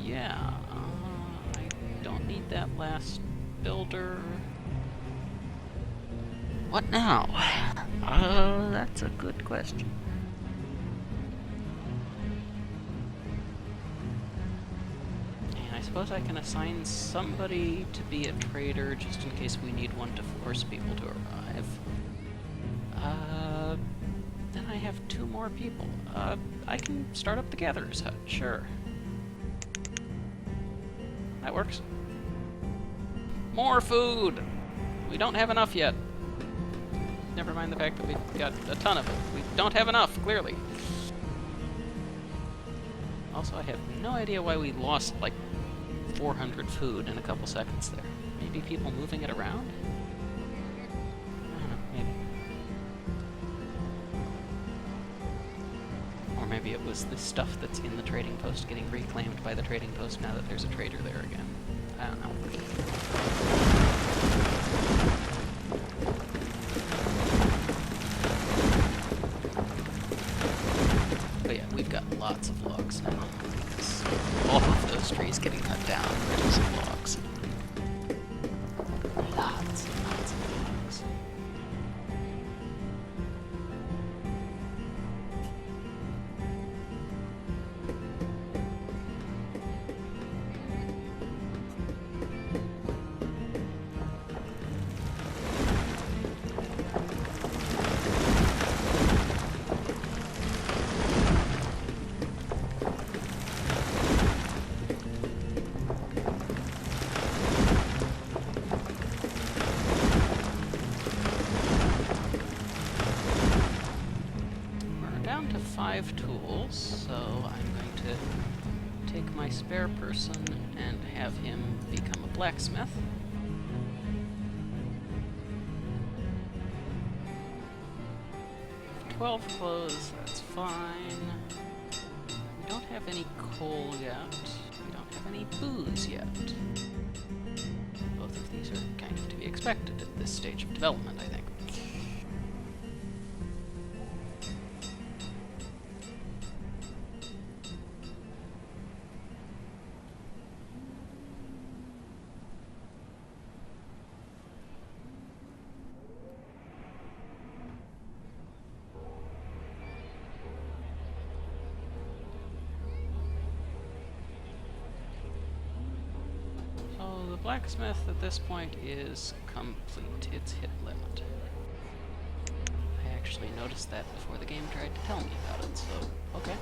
Yeah, I don't need that last builder. What now? That's a good question. And I suppose I can assign somebody to be a trader just in case we need one to force people to arrive. Then I have 2 more people. I can start up the gatherer's hut, sure. That works. More food! We don't have enough yet. Never mind the fact that we've got a ton of it. We don't have enough, clearly. Also, I have no idea why we lost, like, 400 food in a couple seconds there. Maybe people moving it around? I don't know, maybe. Or maybe it was the stuff that's in the trading post getting reclaimed by the trading post now that there's a trader there again. I don't know. But yeah, we've got lots of logs now, because all of those trees getting cut down were just logs. Lots and lots of logs. Down to 5 tools, so I'm going to take my spare person and have him become a blacksmith. We have 12 clothes, that's fine. We don't have any coal yet. We don't have any booze yet. Both of these are kind of to be expected at this stage of development, I think. Blacksmith at this point is complete. It's hit limit. I actually actually noticed that before the game tried to tell me about it, so, okay.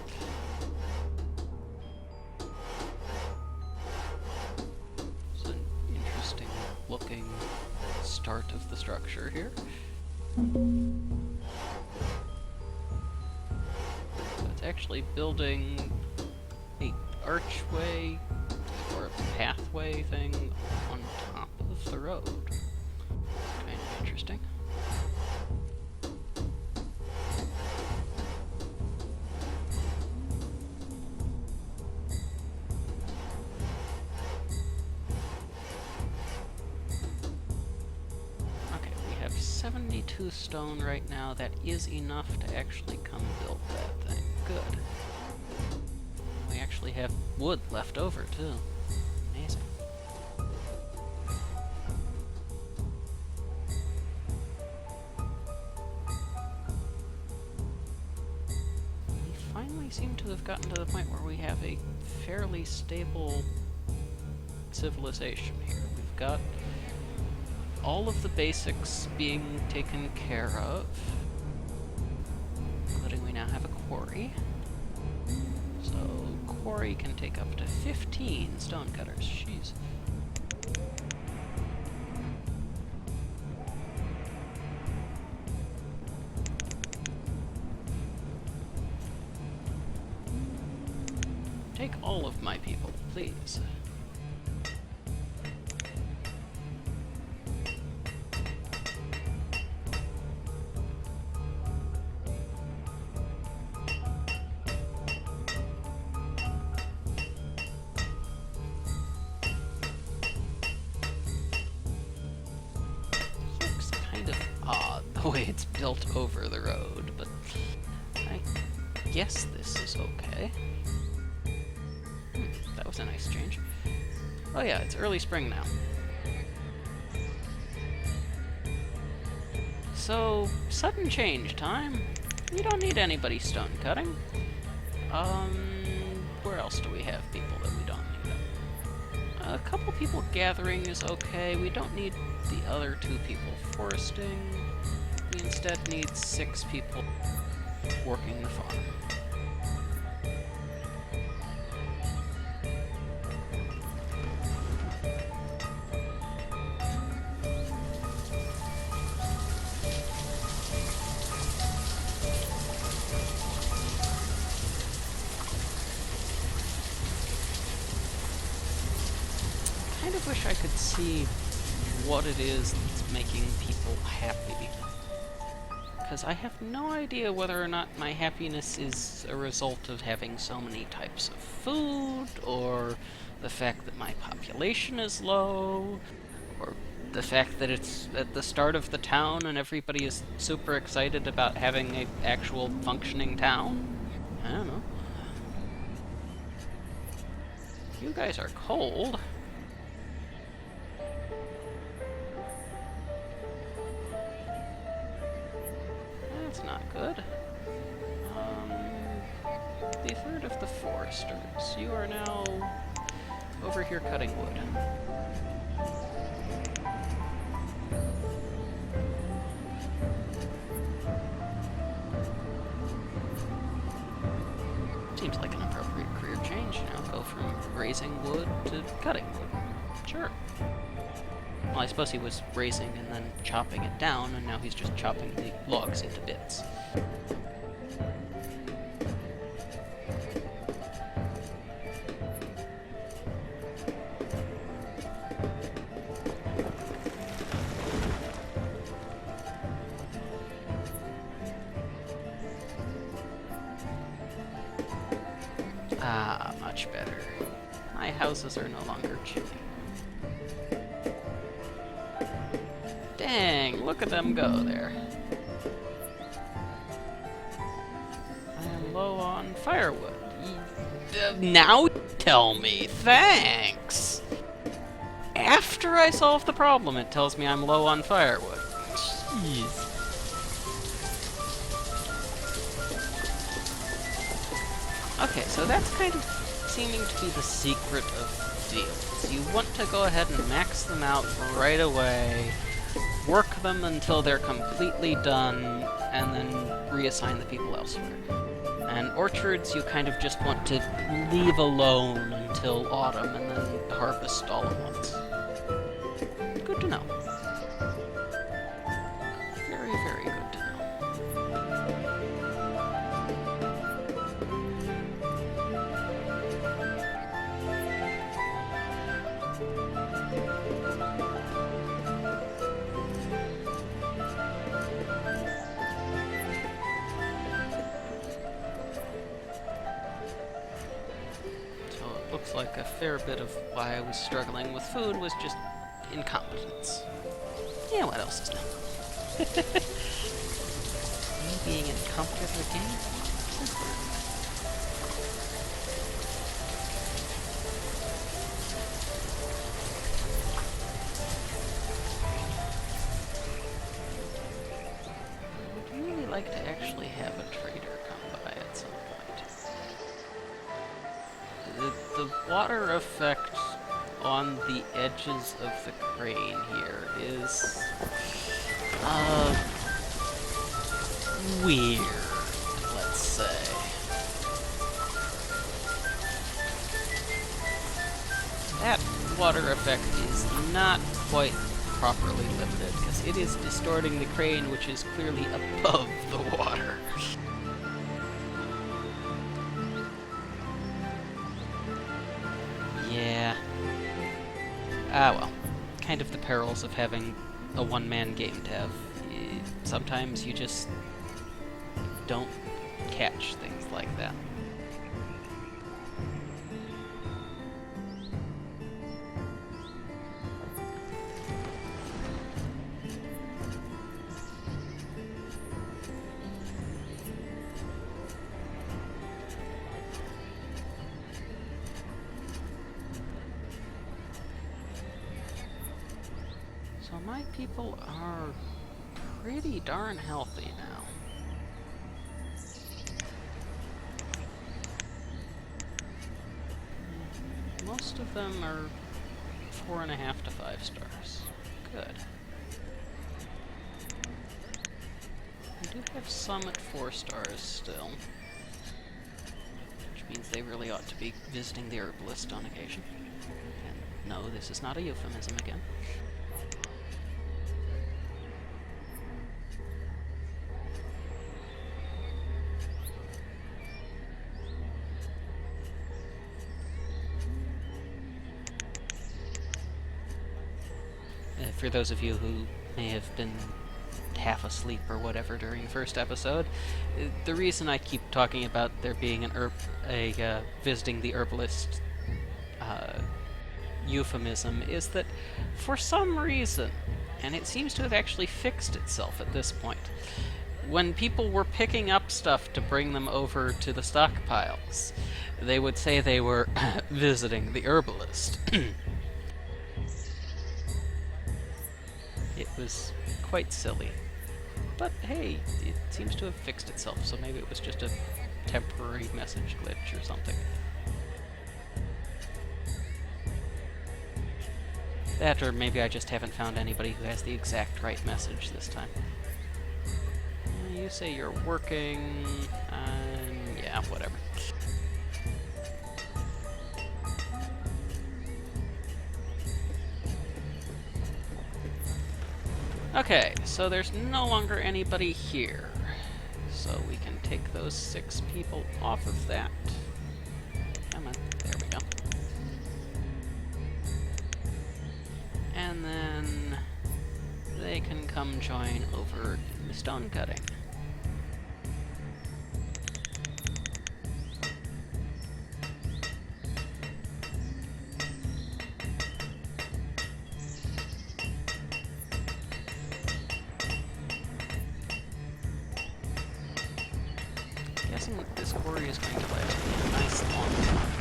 It's an interesting looking start of the structure here. So it's actually building a archway or a pathway thing on top of the road. Kind of interesting. Okay, we have 72 stone right now. That is enough to actually come build that thing. Good. We actually have wood left over, too. Amazing. We finally seem to have gotten to the point where we have a fairly stable civilization here. We've got all of the basics being taken care of, including we now have a quarry. So, quarry can take up to 15 stonecutters. Jeez. Take all of my people, please. Looks kind of odd the way it's built over the road, but I guess this is okay. That was a nice change. Oh yeah, it's early spring now. So, sudden change time. We don't need anybody stone cutting. Where else do we have people that we don't need? A couple people gathering is okay. We don't need the other 2 people foresting. We instead need 6 people working the farm. I kind of wish I could see what it is that's making people happy. Because I have no idea whether or not my happiness is a result of having so many types of food, or the fact that my population is low, or the fact that it's at the start of the town and everybody is super excited about having an actual functioning town. I don't know. You guys are cold. That's not good. The third of the foresters. You are now over here cutting wood. Seems like an appropriate career change, you know, go from raising wood to cutting wood. Sure. Well, I suppose he was raising and then chopping it down, and now he's just chopping the logs into bits. Ah, much better. My houses are no longer chilly. Dang, look at them go there. I am low on firewood. Now tell me, thanks! After I solve the problem, it tells me I'm low on firewood. Jeez. Okay, so that's kind of seeming to be the secret of fields. You want to go ahead and max them out right away, work them until they're completely done, and then reassign the people elsewhere. And orchards you kind of just want to leave alone until autumn, and then harvest all at once. Good to know. Very, very good to know. Looks like a fair bit of why I was struggling with food was just incompetence. Yeah, what else is new? Me being incompetent with games? I would really like to actually have a trader come by at some point. The water effect on the edges of the crane here is weird, let's say. That water effect is not quite properly limited, because it is distorting the crane, which is clearly above the water. Yeah. Ah, well. Kind of the perils of having a one-man game tab. Sometimes you just don't catch things like that. So my people are pretty darn healthy now. Most of them are 4.5 to 5 stars. Good. We do have some at 4 stars still, which means they really ought to be visiting the herbalist on occasion. And no, this is not a euphemism again. For those of you who may have been half asleep or whatever during the first episode, the reason I keep talking about there being an visiting the herbalist euphemism is that for some reason, and it seems to have actually fixed itself at this point, when people were picking up stuff to bring them over to the stockpiles, they would say they were visiting the herbalist. It was quite silly. But hey, it seems to have fixed itself, so maybe it was just a temporary message glitch or something. That, or maybe I just haven't found anybody who has the exact right message this time. You say you're working, yeah, whatever. Okay, so there's no longer anybody here. So we can take those 6 people off of that. Come on, there we go. And then they can come join over in the stone cutting. Guessing that this quarry is going to last me a nice long time.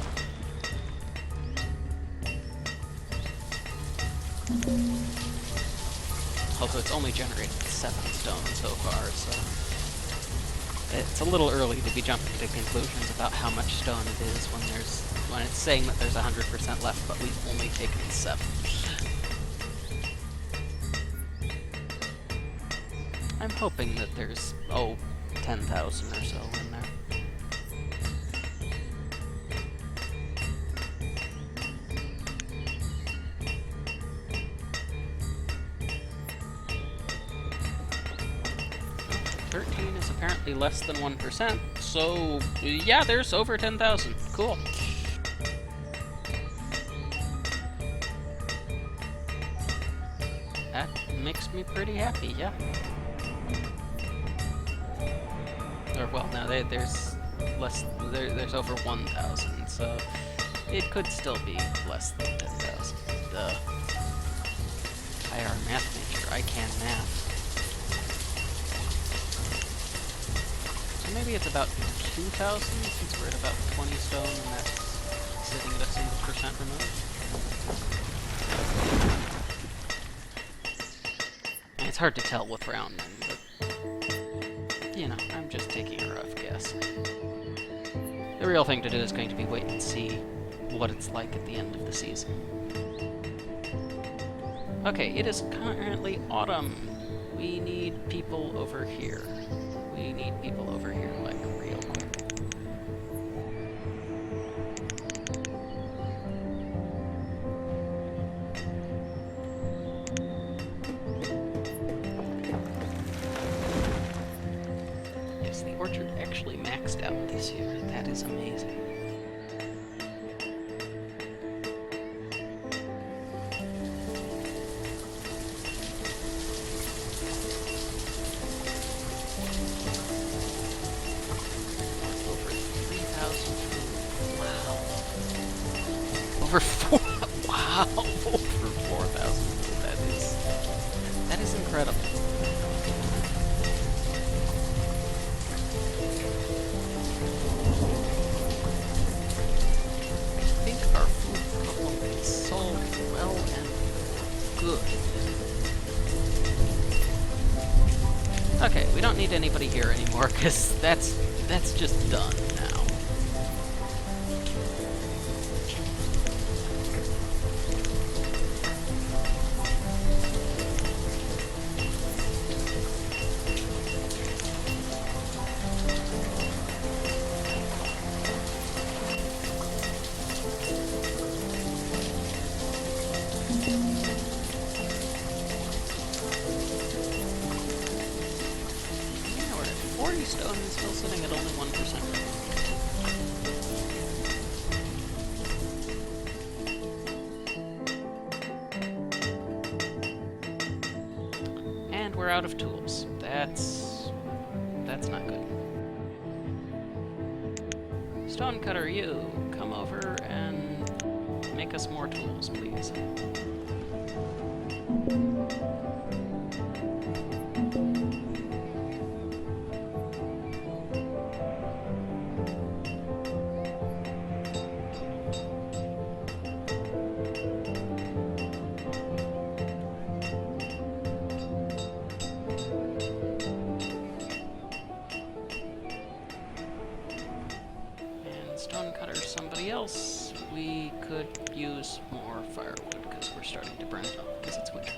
Although it's only generated 7 stone so far, so it's a little early to be jumping to conclusions about how much stone it is when it's saying that there's 100% left, but we've only taken 7. I'm hoping that there's, 10,000 or so in there. Is apparently less than 1%, so yeah, there's over 10,000. Cool. That makes me pretty happy, yeah. Or, well, no, there's less, there's over 1,000, so it could still be less than 10,000. Duh. IR math major, I can math. Maybe it's about 2,000, since we're at about 20 stone, and that's sitting at a single percent removed. And it's hard to tell with rounding, but, you know, I'm just taking a rough guess. The real thing to do is going to be wait and see what it's like at the end of the season. Okay, it is currently autumn. We need people over here. We need people over here, like, real quick. Yes, the orchard actually maxed out this year. That is amazing. Over 4, wow, over 4,000. That is incredible. I think our food problem is solved well and good. Okay, we don't need anybody here anymore because that's just done now. Stone is still sitting at only 1%. And we're out of tools. That's not good. Stonecutter, you come over and make us more tools, please. Stonecutter, somebody else. We could use more firewood because we're starting to burn up because it's winter.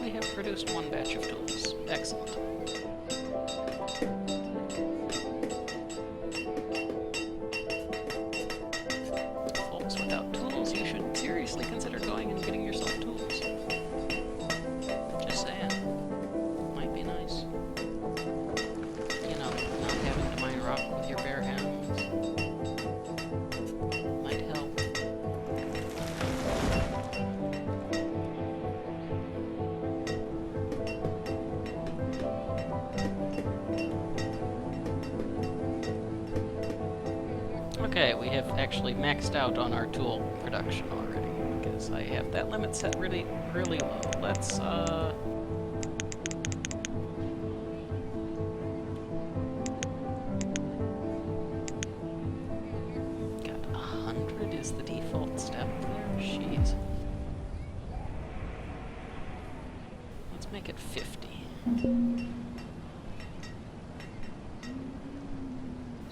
We have produced one batch of tools. Excellent. Consider going and getting yourself tools. Just saying. Might be nice. You know, not having to mine rock with your bare hands might help. Okay, we have actually maxed out on our tool production already. I have that limit set really low. Let's, got 100 is the default step there? Jeez. Let's make it 50.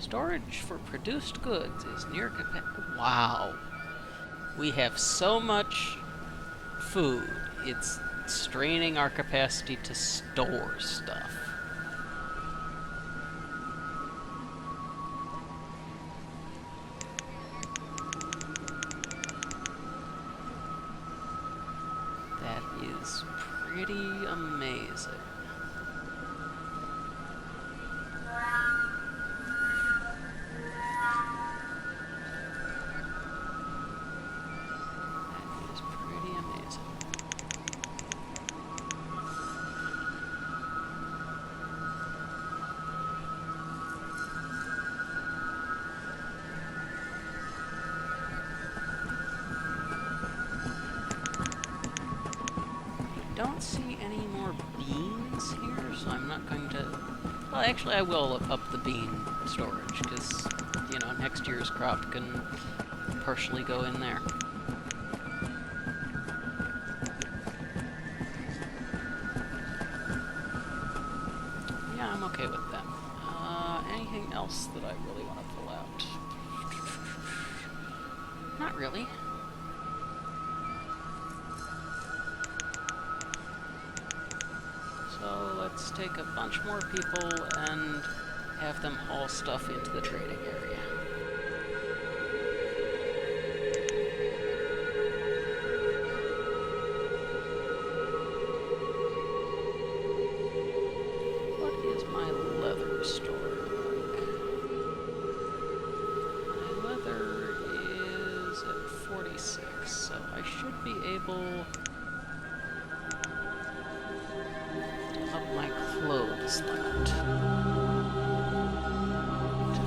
Storage for produced goods is near capacity. Wow. We have so much food, it's straining our capacity to store stuff. That is pretty amazing. Don't see any more beans here, so I'm not going to... Well, actually, I will up the bean storage, because, you know, next year's crop can partially go in there. Yeah, I'm okay with that. Anything else that I really want to pull out? Not really. So let's take a bunch more people and have them haul stuff into the trading area. What is my leather store like? My leather is at 46, so I should be able... my clothes limit to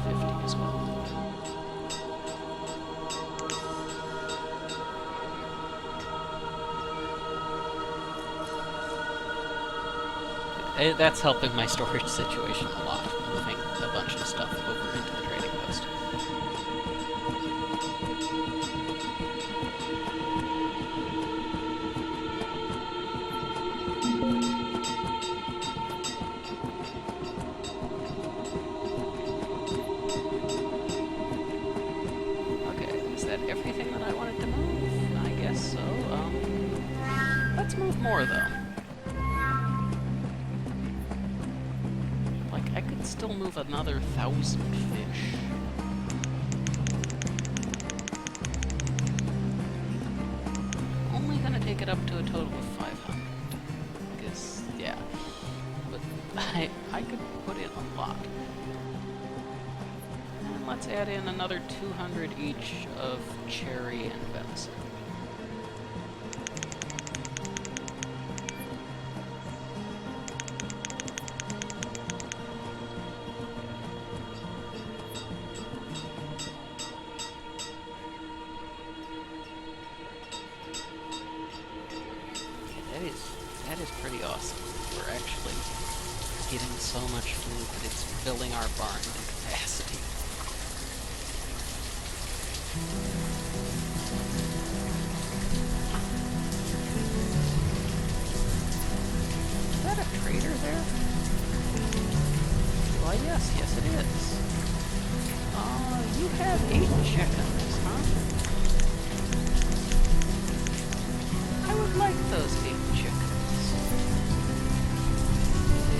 50 as well. That's helping my storage situation a lot, moving a bunch of stuff over into the trading post. Everything that I wanted to move? I guess so. Let's move more, though. Like, I could still move another 1,000 fish. Only gonna take it up to a total of 500. Because, yeah. But I could put in a lot. Let's add in another 200 each of cherry and venison. That is pretty awesome. We're actually getting so much food that it's filling our barn to capacity. Is that a trader there? Why, yes, it is. You have 8 chickens, huh? I would like those 8 chickens.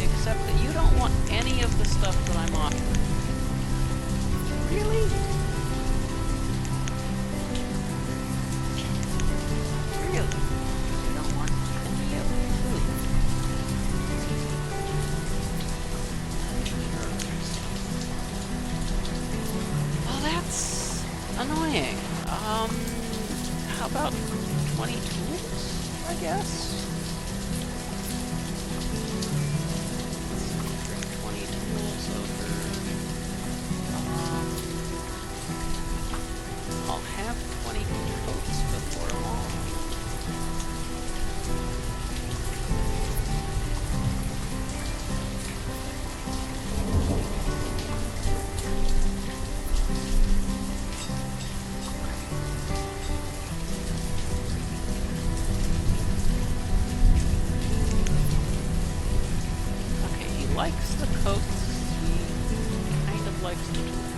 Except that you don't want any of the stuff that I'm offering. Really? Annoying. How about 20 tools, I guess? Let's bring 20 tools over. I'll have 20 tools before long. Likes the coats, he kind of likes the tools.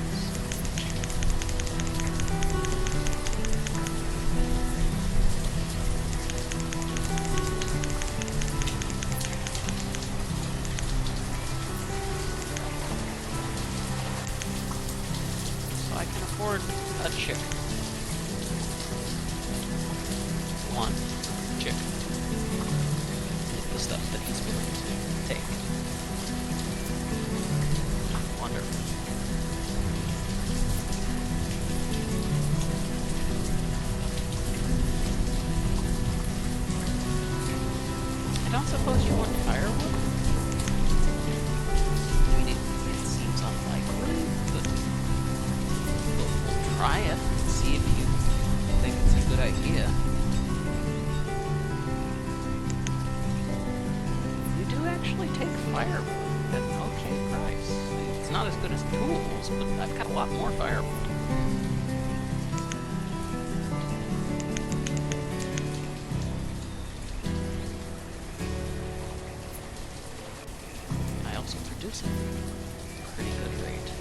I can afford a chicken. One chicken. The stuff that he's willing to take. Wonderful. I don't suppose you want firewood? I mean, it seems unlikely, but we'll try it and see if you think it's a good idea. You do actually take firewood at an okay price. It's not as good as tools, but I've got a lot more firewood. I also produce it at a pretty good rate.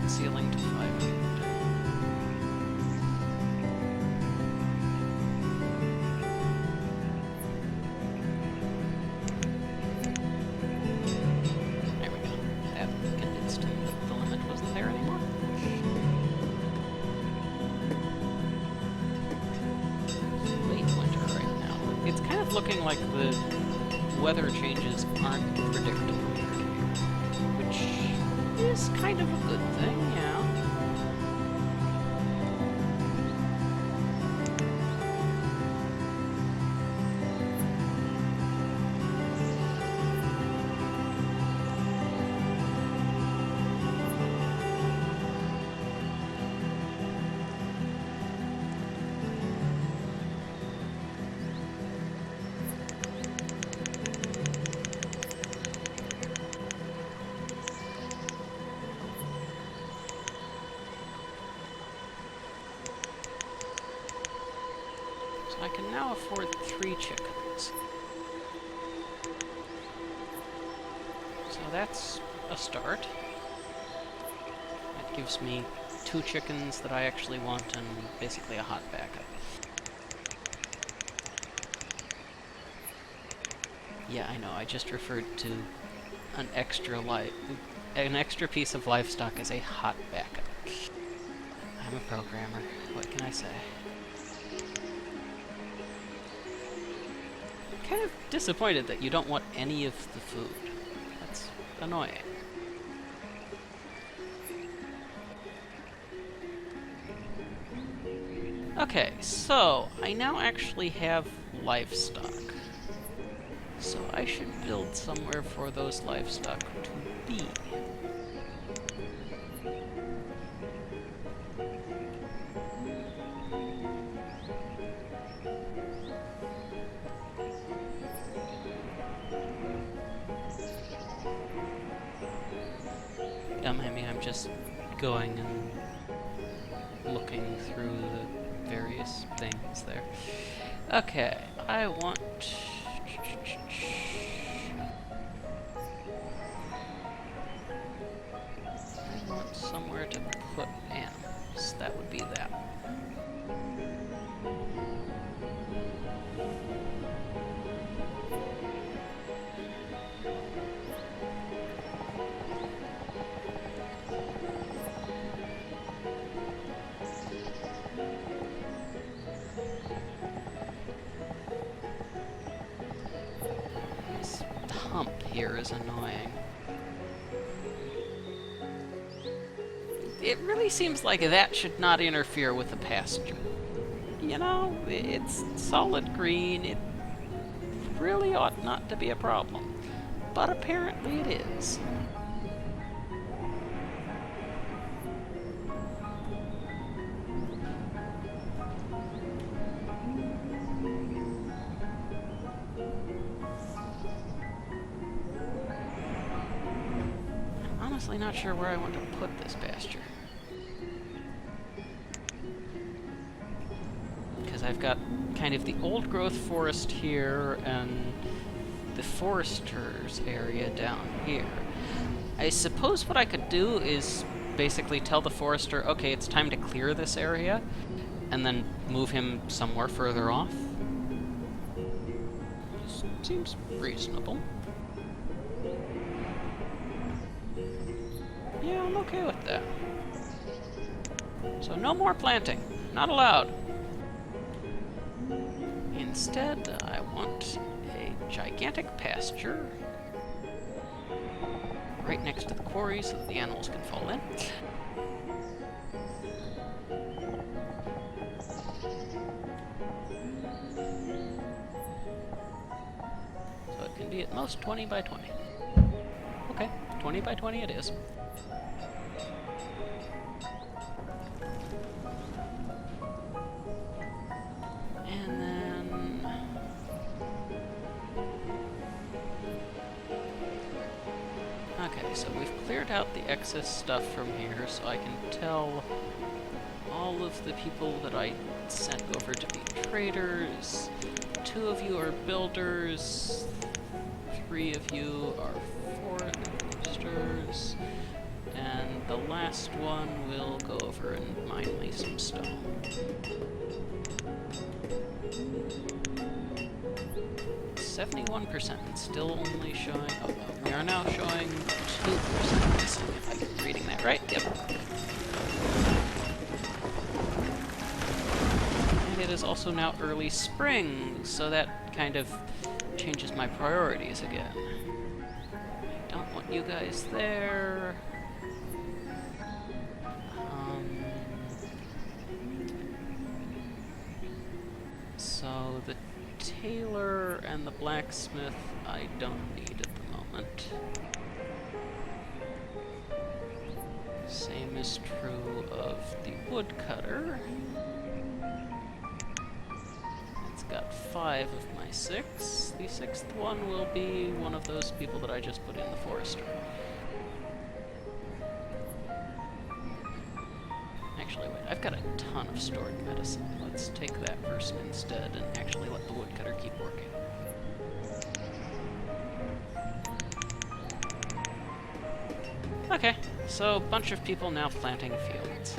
Ceiling to 500. There we go. That convinced him that the limit wasn't there anymore. Late winter right now. It's kind of looking like the weather changes aren't predictable here, which is kind of a good thing, yeah. I can now afford 3 chickens. So that's a start. That gives me 2 chickens that I actually want and basically a hot backup. Yeah, I know, I just referred to an extra piece of livestock as a hot backup. I'm a programmer, what can I say? Kind of disappointed that you don't want any of the food. That's annoying. Okay, so I now actually have livestock. So I should build somewhere for those livestock to be. I mean, I'm just going and looking through the various things there. Okay, I want somewhere to put animals. That would be that one. Hump here is annoying. It really seems like that should not interfere with the pasture. You know, it's solid green, it really ought not to be a problem. But apparently it is. honestly not sure where I want to put this pasture. Because I've got kind of the old growth forest here and the foresters area down here. I suppose what I could do is basically tell the forester, okay, it's time to clear this area, and then move him somewhere further off. Seems reasonable. Yeah, I'm okay with that. So no more planting. Not allowed. Instead, I want a gigantic pasture right next to the quarry so that the animals can fall in. So it can be at most 20 by 20. Okay, 20 by 20 it is. And then... okay, so we've cleared out the excess stuff from here, so I can tell all of the people that I sent over to be traders. 2 of you are builders, 3 of you are foresters, and the last one will go over and mine me some stone. %, still only showing, oh, we are now showing 2% missing, if I'm reading that right. Yep. And it is also now early spring, so that kind of changes my priorities again. I don't want you guys there. So the tailor and the blacksmith I don't need at the moment. Same is true of the woodcutter. It's got 5 of my 6. The 6th one will be one of those people that I just put in the forester. Actually, wait, I've got a ton of stored medicine. Let's take that person instead and actually let the woodcutter keep working. Okay, so a bunch of people now planting fields.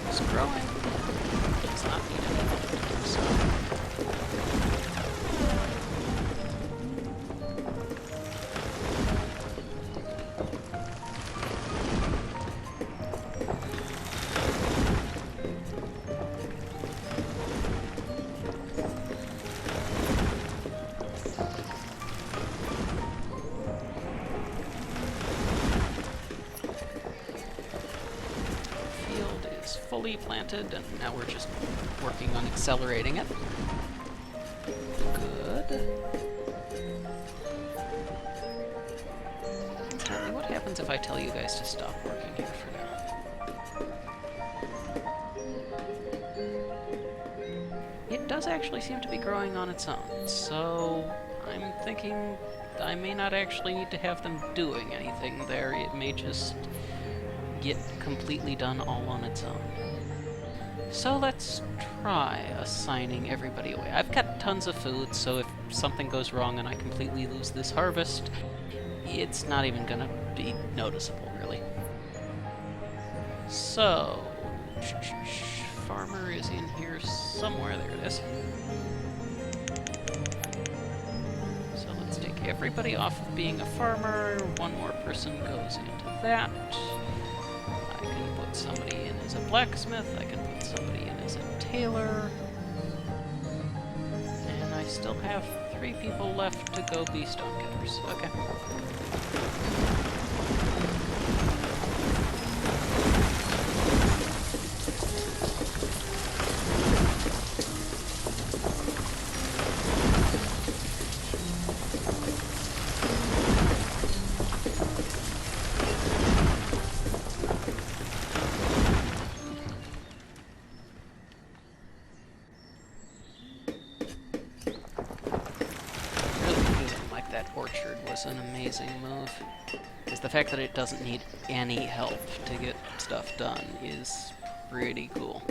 It's growing. It's not needed anything, so... fully planted, and now we're just working on accelerating it. Good. Tell me, what happens if I tell you guys to stop working here for now? It does actually seem to be growing on its own, so I'm thinking I may not actually need to have them doing anything there. It may just get completely done all on its own. So let's try assigning everybody away. I've got tons of food, so if something goes wrong and I completely lose this harvest, it's not even gonna be noticeable, really. So, farmer is in here somewhere. There it is. So let's take everybody off of being a farmer. One more person goes into that. I can put somebody in as a blacksmith, I can put somebody in as a tailor, and I still have 3 people left to go be stonecutters. Okay. was an amazing move. Because the fact that it doesn't need any help to get stuff done is pretty cool.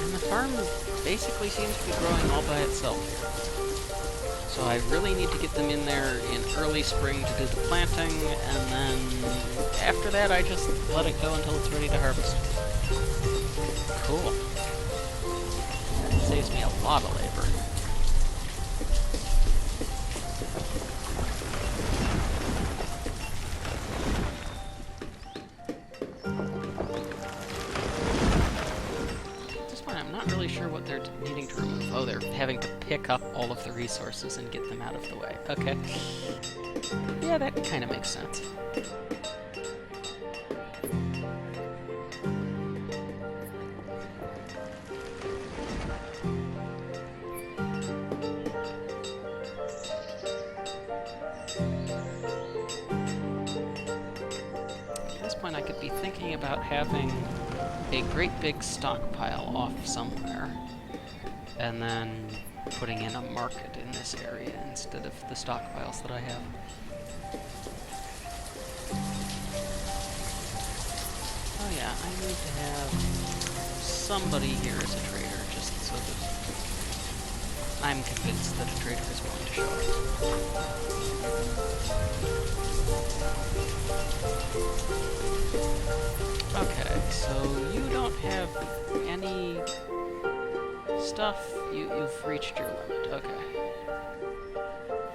And the farm basically seems to be growing all by itself here. So I really need to get them in there in early spring to do the planting, and then after that I just let it go until it's ready to harvest. Cool. That saves me a lot of labor. At this point I'm not really sure what they're needing to remove. Oh, they're having to pick up all of the resources and get them out of the way. Okay. Yeah, that kind of makes sense. At this point I could be thinking about having a great big stockpile off somewhere, and then putting in a market in this area instead of the stockpiles that I have. Oh yeah, I need to have somebody here as a trader, just so that I'm convinced that a trader is willing to show up. Okay, so you don't have any stuff. You've reached your limit. Okay.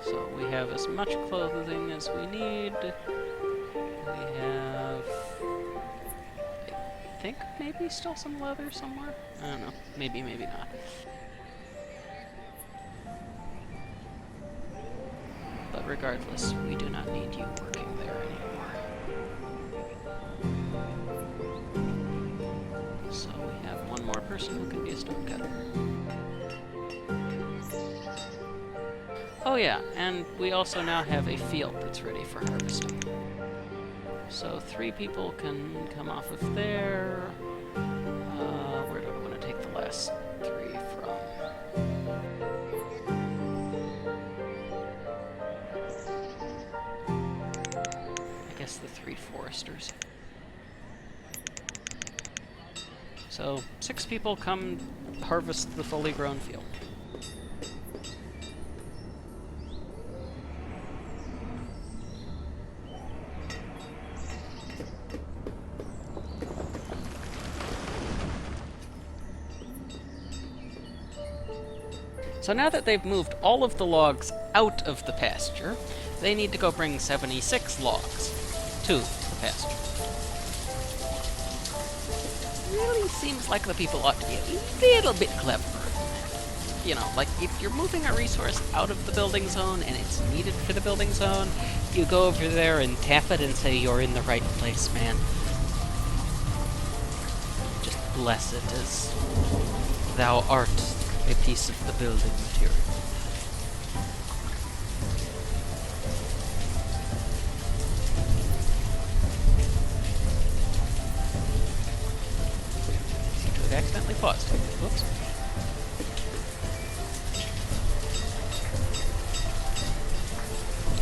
So we have as much clothing as we need. We have, I think, maybe still some leather somewhere? I don't know. Maybe, maybe not. But regardless, we do not need you working there anymore. So we have one more person who can be a stonecutter. Oh yeah, and we also now have a field that's ready for harvesting. So 3 people can come off of there. Where do I want to take the last 3 from? I guess the 3 foresters. So 6 people come harvest the fully grown field. So now that they've moved all of the logs out of the pasture, they need to go bring 76 logs to the pasture. Really seems like the people ought to be a little bit cleverer than that. You know, like if you're moving a resource out of the building zone and it's needed for the building zone, you go over there and tap it and say you're in the right place, man. Just bless it as thou art a piece of the building material. Seem to have accidentally paused. Whoops.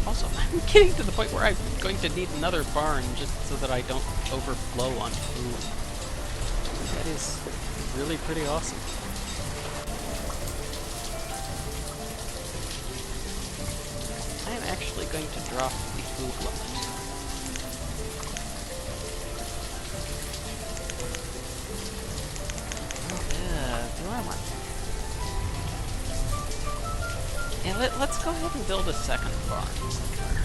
Also, I'm getting to the point where I'm going to need another barn just so that I don't overflow on food. That is really pretty awesome. Actually going to drop the food limit. Oh, yeah, do I want... Yeah, let's go ahead and build a second barn somewhere.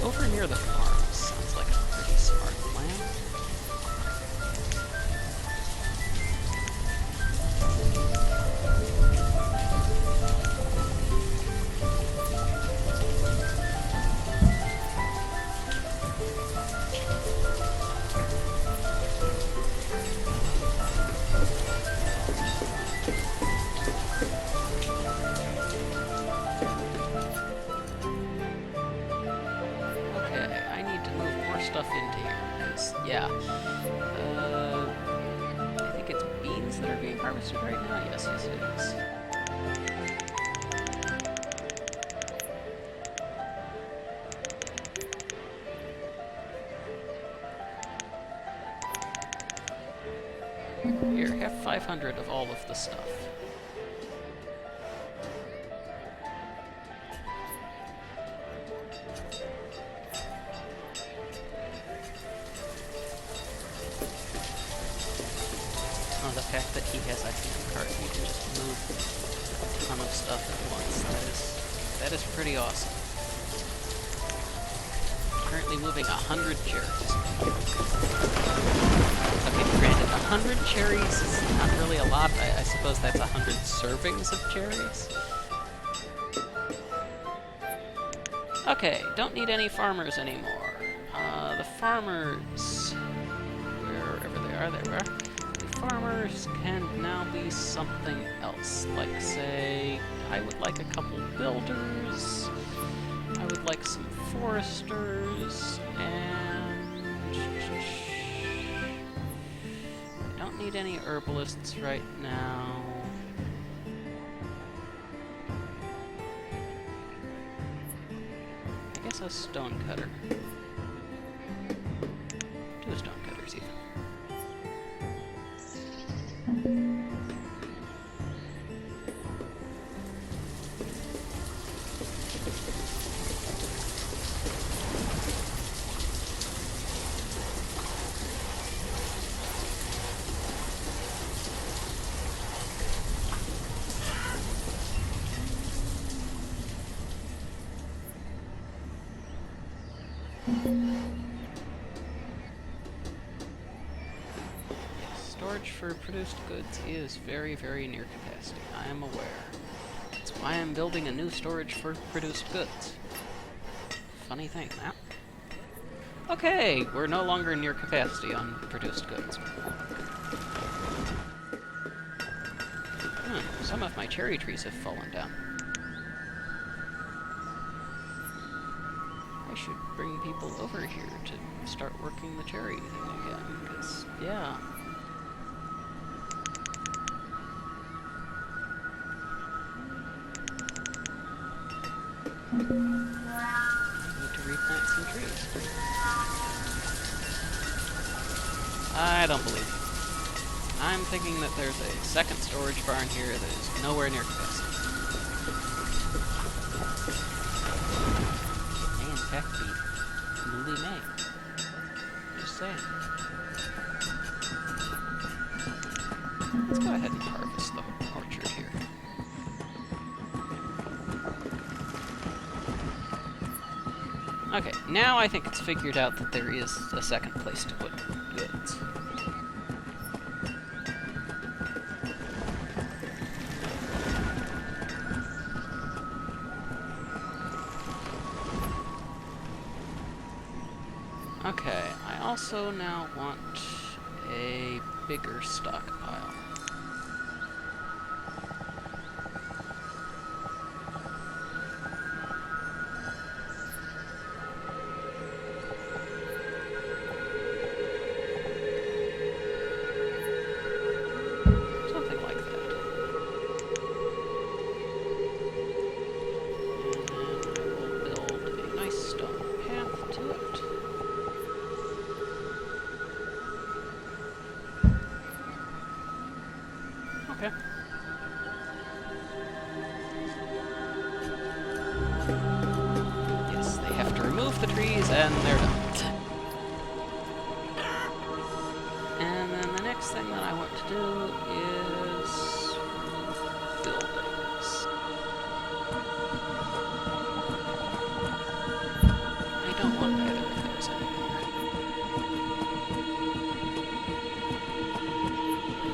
Over near the farm sounds like a pretty smart plan. stuff into here. 'Cause, yeah. I think it's beans that are being harvested right now? Yes, yes it is. Here, have 500 of all of the stuff. Oh, the fact that he has a handcart, he can just move a ton of stuff at once. That is pretty awesome. Currently moving 100 cherries. Okay, granted, 100 cherries is not really a lot. I suppose that's 100 servings of cherries. Okay, don't need any farmers anymore. The farmers, wherever they are, there we are. The farmers can now be something else. Like, say, I would like a couple builders, I would like some foresters, and I don't need any herbalists right now. I guess a stonecutter. 2 stonecutters even. Storage for produced goods is very, very near capacity. I am aware. That's why I'm building a new storage for produced goods. Funny thing, huh? Okay, we're no longer near capacity on produced goods. Some of my cherry trees have fallen down. I should bring people over here to start working the cherry thing again, because, yeah. I need to replant some trees. I don't believe you. I'm thinking that there's a second storage barn here that is nowhere near capacity. It may in fact be newly made. Just saying. Let's go ahead and harvest the orchard here. Okay, now I think it's figured out that there is a second place to put goods. Okay, I also now want a bigger stockpile. Something like that. And then I will build a nice stone path to it. Okay. Yes, they have to remove the trees, and they're done. And then the next thing that I want to do is buildings. I don't want either of those anymore.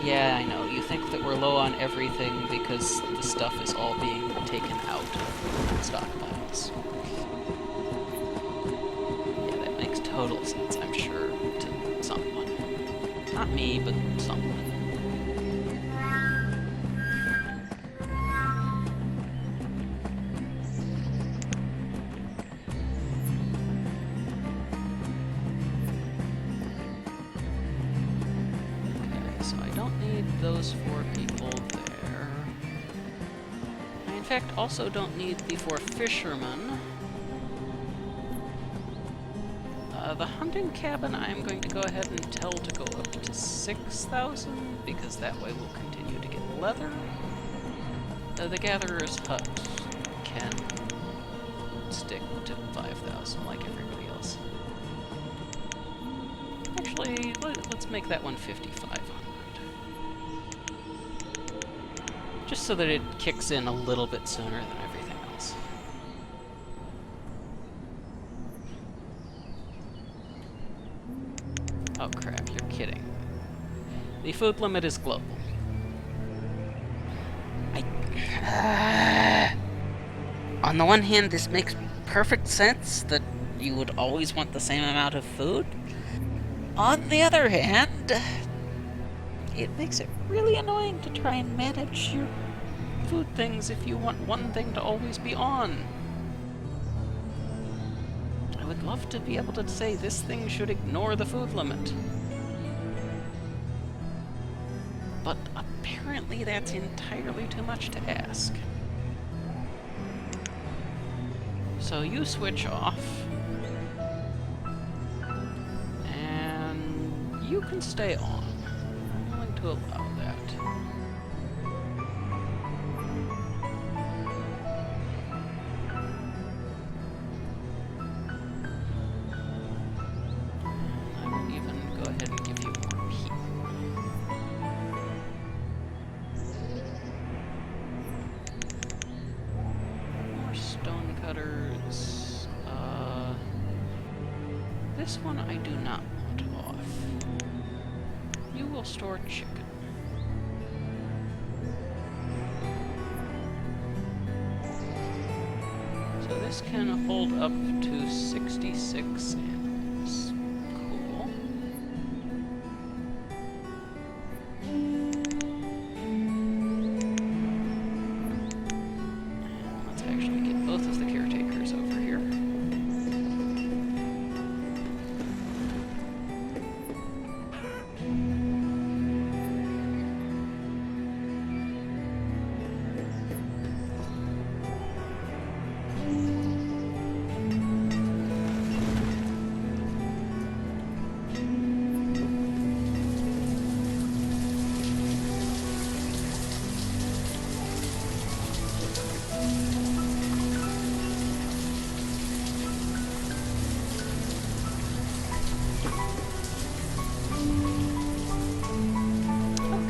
Yeah, I know. You think that we're low on everything because the stuff is all being taken out of stockpiles. Yeah, that makes total sense, I'm sure, to someone. Not me, but someone. those 4 people there. I, in fact, also don't need the 4 fishermen. The hunting cabin I'm going to go ahead and tell to go up to 6,000, because that way we'll continue to get leather. The gatherer's hut can stick to 5,000 like everybody else. Actually, let's make that one 5,500. Just so that it kicks in a little bit sooner than everything else. Oh crap, you're kidding. The food limit is global. On the one hand, this makes perfect sense that you would always want the same amount of food. On the other hand, it makes it really annoying to try and manage your food things if you want one thing to always be on. I would love to be able to say this thing should ignore the food limit. But apparently that's entirely too much to ask. So you switch off. And you can stay on. I'm willing to allow that. I will even go ahead and give you more heat. More stone cutters. This one I do not want off. You will store chicken. So this can hold up to 66 animals. Cool. And let's actually get both of the caretakers over here.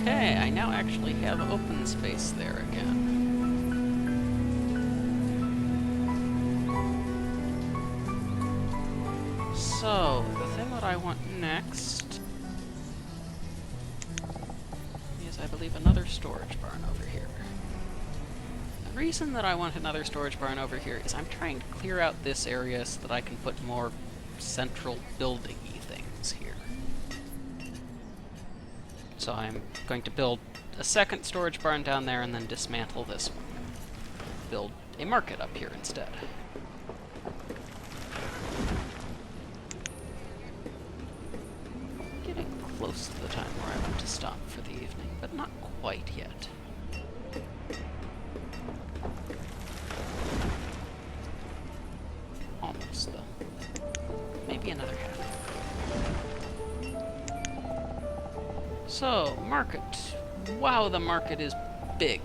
Okay, I now actually have open space there again. So, the thing that I want next is, I believe, another storage barn over here. The reason that I want another storage barn over here is I'm trying to clear out this area so that I can put more central building-y things here. So I'm going to build a second storage barn down there and then dismantle this one. Build a market up here instead. Getting close to the time where I want to stop for the evening, but not quite yet. Almost, though. Maybe another half. So, market. Wow, the market is big.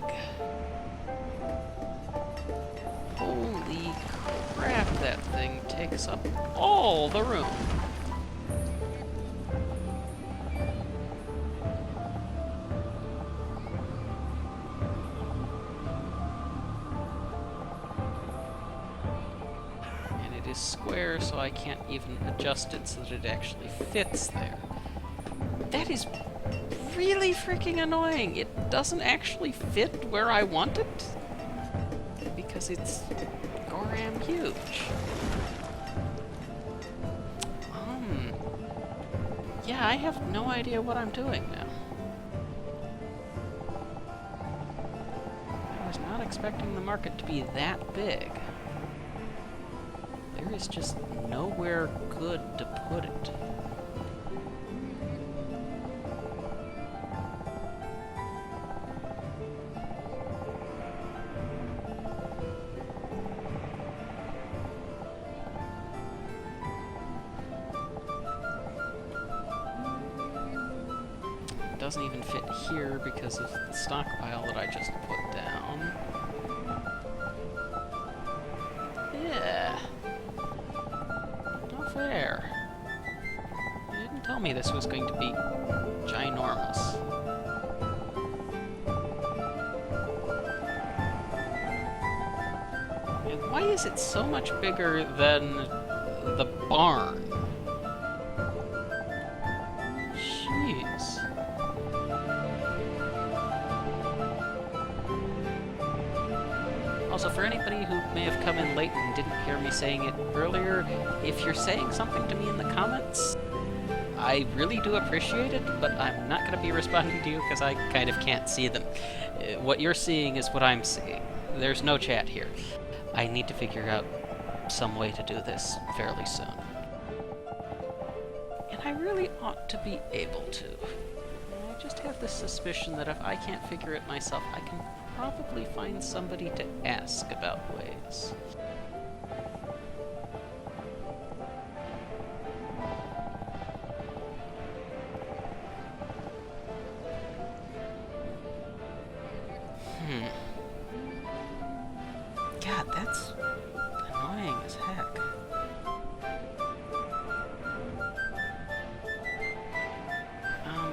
Holy crap, that thing takes up all the room. And it is square, so I can't even adjust it so that it actually fits there. That is really freaking annoying. It doesn't actually fit where I want it because it's goddamn huge. Yeah, I have no idea what I'm doing now. I was not expecting the market to be that big. There is just nowhere good to put it. doesn't even fit here because of the stockpile that I just put down. Yeah. No fair. You didn't tell me this was going to be ginormous. And why is it so much bigger than the barn? Jeez. Also, for anybody who may have come in late and didn't hear me saying it earlier, if you're saying something to me in the comments, I really do appreciate it, but I'm not going to be responding to you because I kind of can't see them. What you're seeing is what I'm seeing. There's no chat here. I need to figure out some way to do this fairly soon. And I really ought to be able to. I just have this suspicion that if I can't figure it myself, I can probably find somebody to ask about ways. God, that's annoying as heck.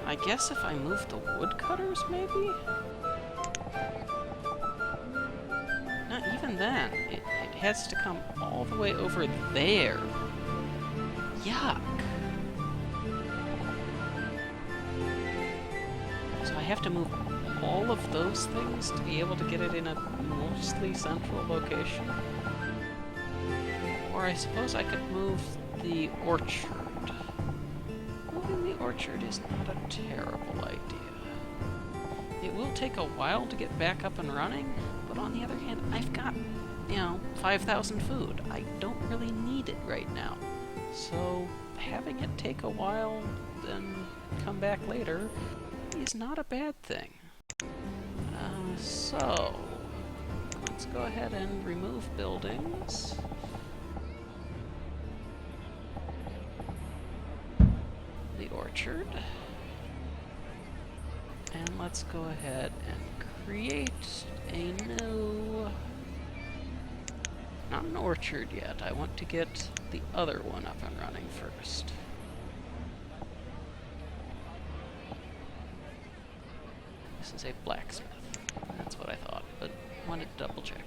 I guess if I move the woodcutters, maybe? Not even then. It has to come all the way over there. Yuck. So I have to move all of those things to be able to get it in a mostly central location? Or I suppose I could move the orchard. Moving the orchard is not a terrible idea. It will take a while to get back up and running, but on the other hand, I've got, 5,000 food. I don't really need it right now. So having it take a while, then come back later, is not a bad thing. So, let's go ahead and remove buildings. The orchard. And let's go ahead and create a new... Not an orchard yet. I want to get the other one up and running first. This is a blacksmith. That's what I thought, but wanted to double check.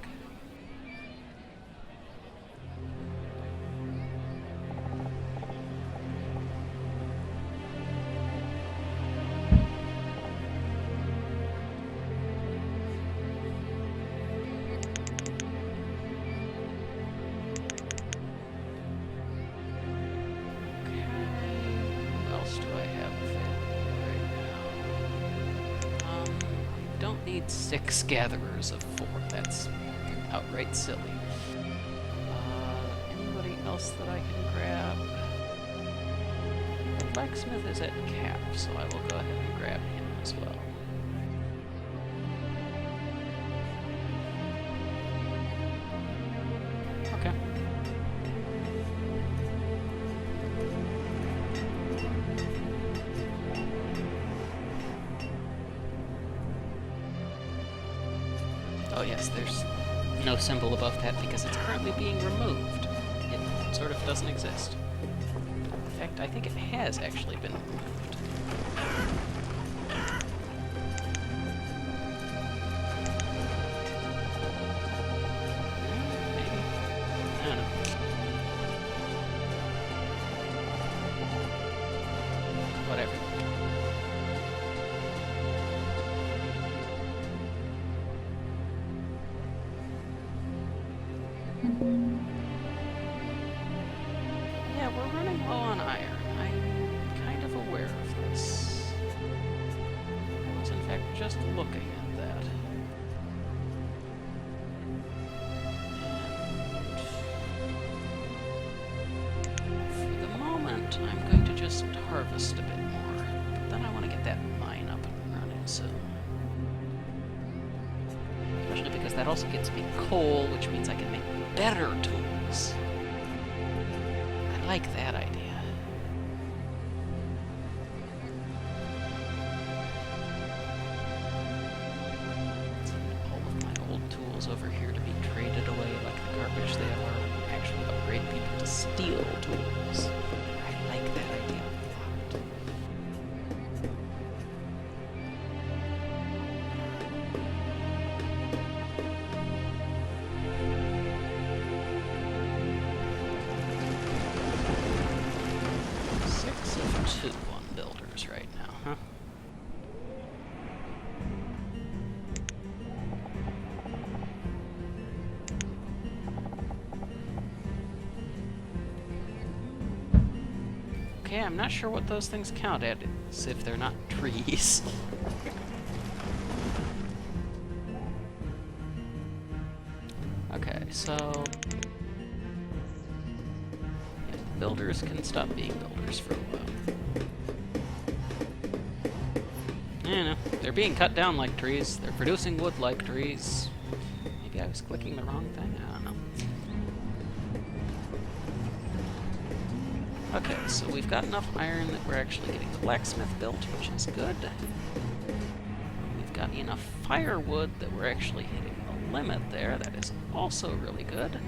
Need 6 gatherers of 4. That's outright silly. Anybody else that I can grab? The blacksmith is at cap, so I will go ahead and grab him as well. Okay. Oh yes, there's no symbol above that because it's currently being removed. It sort of doesn't exist. In fact, I think it has actually been removed. Maybe. I don't know. Whatever. Yeah, we're running low on iron. I'm kind of aware of this. I was in fact just looking at that. And for the moment, I'm going to just harvest a bit more. But then I want to get that mine up and running soon. Especially because that also gets me coal, which means I can make better tools. I like that idea. steel tools. I like that idea a lot. Six of 2 on builders right now, huh? Okay, I'm not sure what those things count as if they're not trees. Okay, so yeah, builders can stop being builders for a while. You know, they're being cut down like trees. They're producing wood like trees. Maybe I was clicking the wrong thing? I don't know. Okay, so we've got enough iron that we're actually getting the blacksmith built, which is good. We've got enough firewood that we're actually hitting the limit there. That is also really good.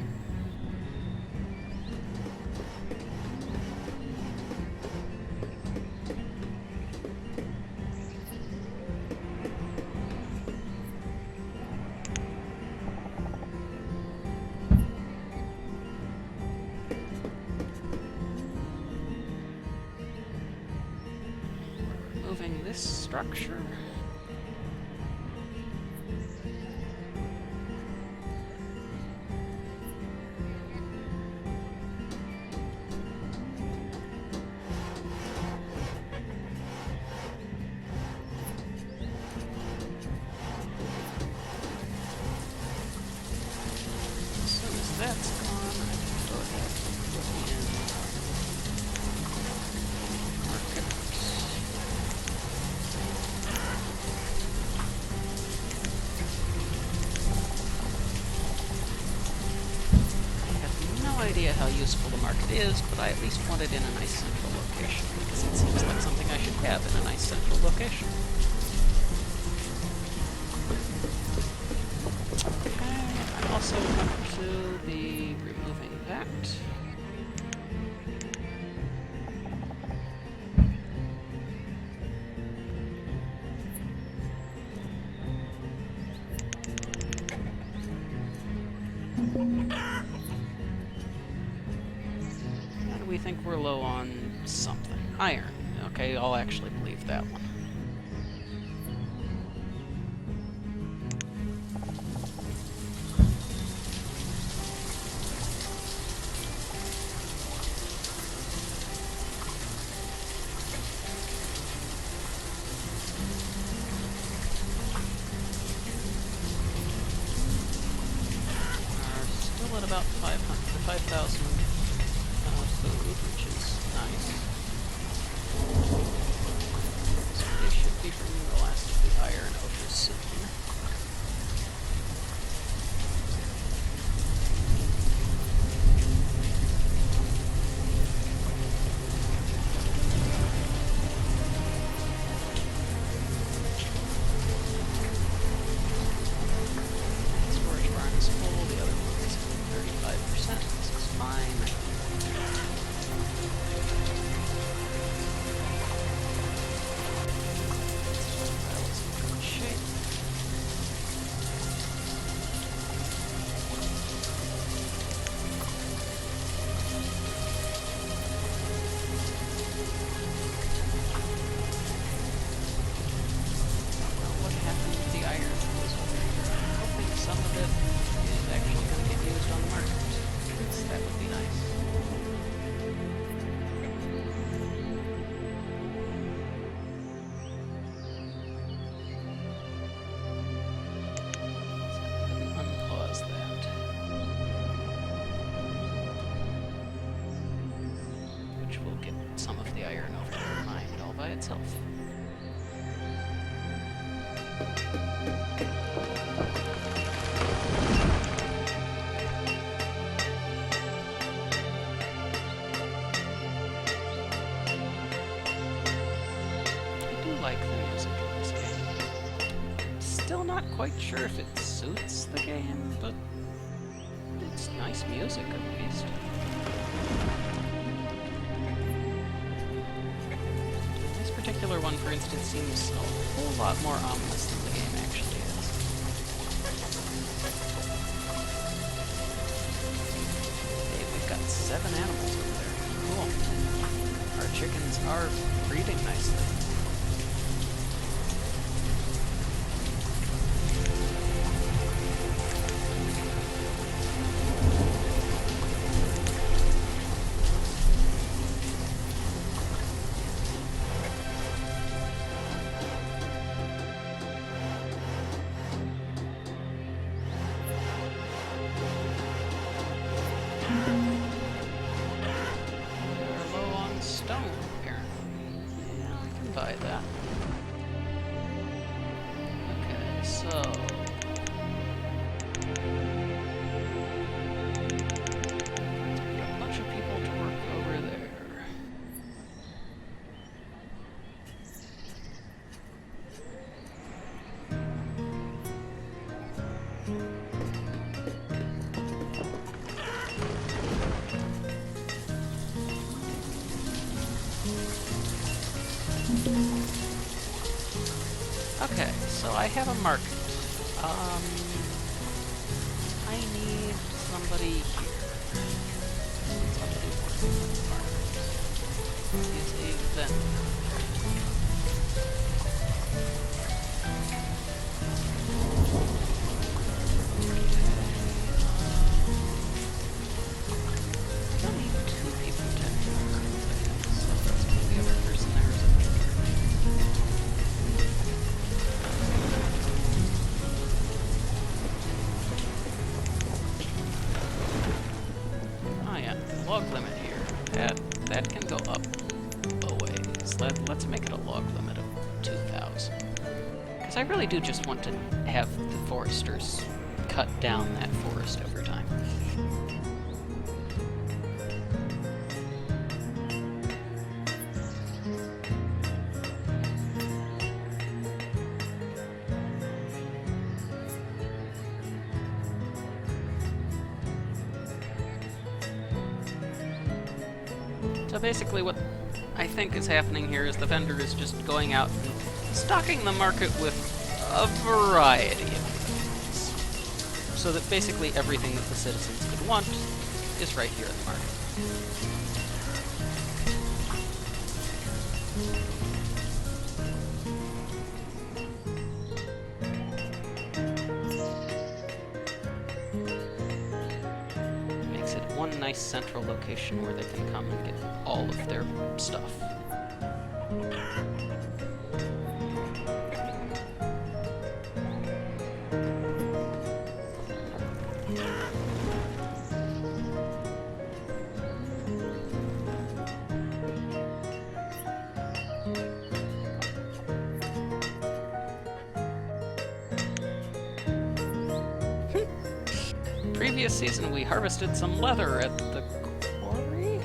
Moving this structure. As soon as that's gone, I can go ahead and put in market. No idea how useful the market is, but I at least want it in a nice central location, because it seems like something I should have in a nice central location. Okay, I also want to be removing that. We think we're low on something. Iron. Okay, I'll actually believe that one. We're still at about 5,000. Food, which is nice. So they should be bringing the last of the iron over soon. Storage barn is full, the other one is 35%. This is fine. Some of the iron over there mined all by itself. I do like the music in this game. Still not quite sure if it suits the game, but it's nice music at least. particular one, for instance, seems a whole lot more ominous than the game actually is. Hey, we've got 7 animals over there. Cool. Our chickens are breeding nicely. Buy that. Okay, so a bunch of people to work over there. Okay, so I have a market. I need somebody here. Somebody working with the market. He's a vendor. I need 2 people to enter. So that's the other person there is a vendor. Log limit here. That can go up a ways. Let's make it a log limit of 2,000. Because I really do just want to have the foresters cut down that forest over time. So basically what I think is happening here is the vendor is just going out and stocking the market with a variety of things. So that basically everything that the citizens could want is right here in the market. One nice central location where they can come and get all of their stuff. Previous season, we harvested some leather at the quarry?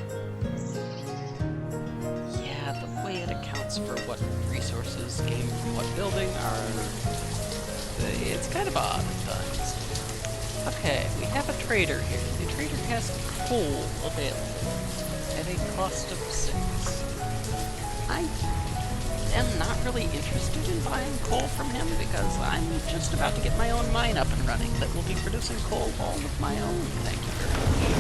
Yeah, the way it accounts for what resources came from what building it's kind of odd at times. Okay, we have a trader here. The trader has coal available at a cost of 6. I am not really interested in buying coal from him because I'm just about to get my own mine up and running that will be producing coal all of my own. Thank you very much.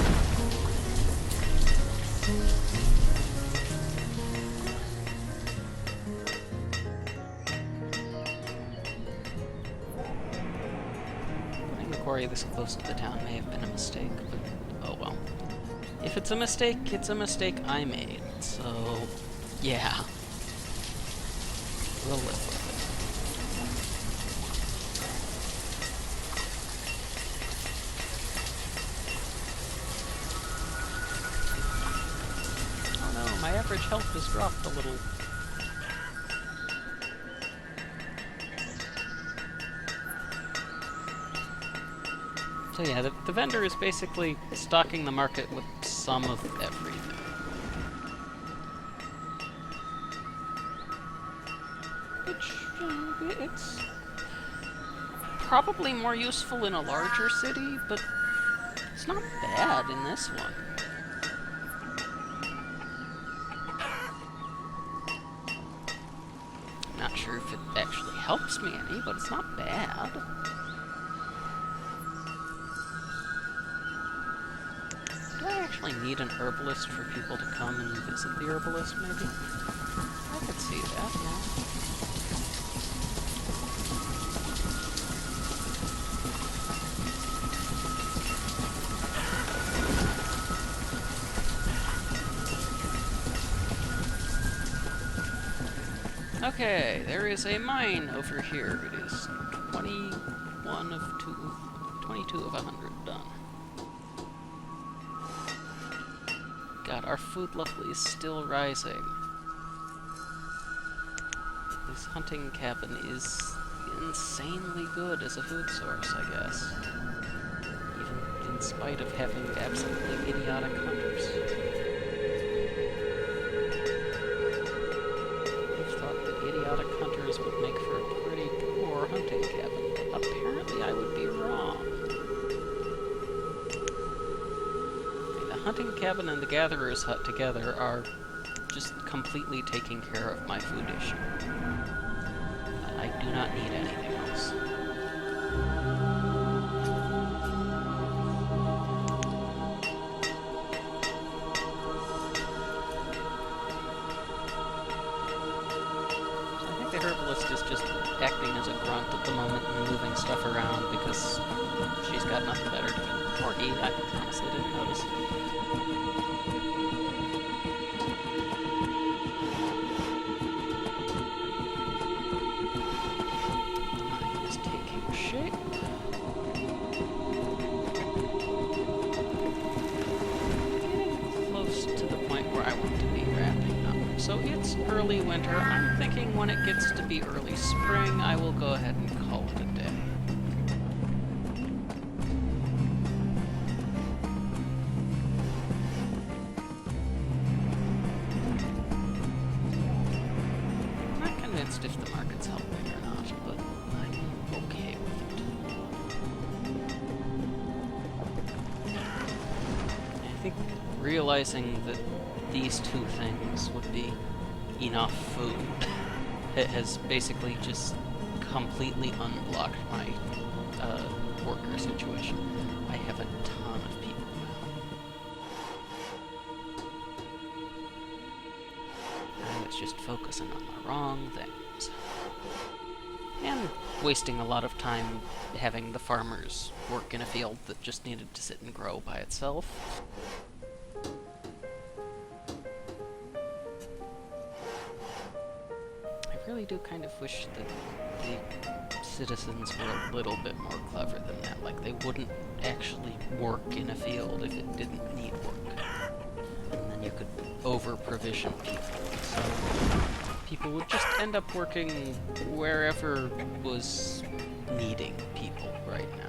Putting the quarry this close to the town may have been a mistake, but oh well. If it's a mistake I made, so yeah. We'll live with it. Oh no, my average health has dropped a little. So yeah, the vendor is basically stocking the market with some of everything. It's probably more useful in a larger city, but it's not bad in this one. sure if it actually helps me any, but it's not bad. Do I actually need an herbalist for people to come and visit the herbalist, maybe? I could see that, yeah. Okay, there is a mine over here. It is 21 of 22 of 100 done. God, our food level is still rising. This hunting cabin is insanely good as a food source, I guess. Even in spite of having absolutely idiotic hunters. Idiotic hunters would make for a pretty poor hunting cabin, but apparently I would be wrong. I mean, the hunting cabin and the gatherer's hut together are just completely taking care of my food issue. I do not need anything else. Is just acting as a grunt at the moment and moving stuff around because she's got nothing better to do. Or eat, I honestly didn't notice. The mine is taking shape. Getting close to the point where I want to be wrapping up. So it's early winter. I'm thinking when it gets to be early spring, I will go ahead and call it a day. I'm not convinced if the market's helping or not, but I'm okay with it. I think realizing that these two things would be enough food. It has basically just completely unblocked my worker situation. I have a ton of people now. I was just focusing on the wrong things. And wasting a lot of time having the farmers work in a field that just needed to sit and grow by itself. I really do kind of wish that the citizens were a little bit more clever than that. Like, they wouldn't actually work in a field if it didn't need work. And then you could over-provision people. So people would just end up working wherever was needing people right now.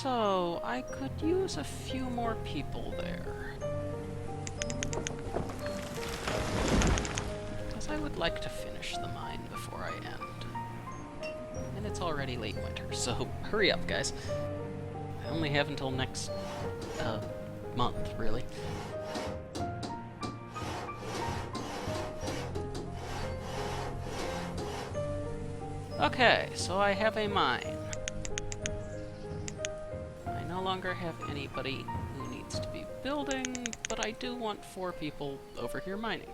So, I could use a few more people there. Because I would like to finish the mine before I end. And it's already late winter, so hurry up, guys. I only have until next, month, really. Okay, so I have a mine. No longer have anybody who needs to be building, but I do want 4 people over here mining.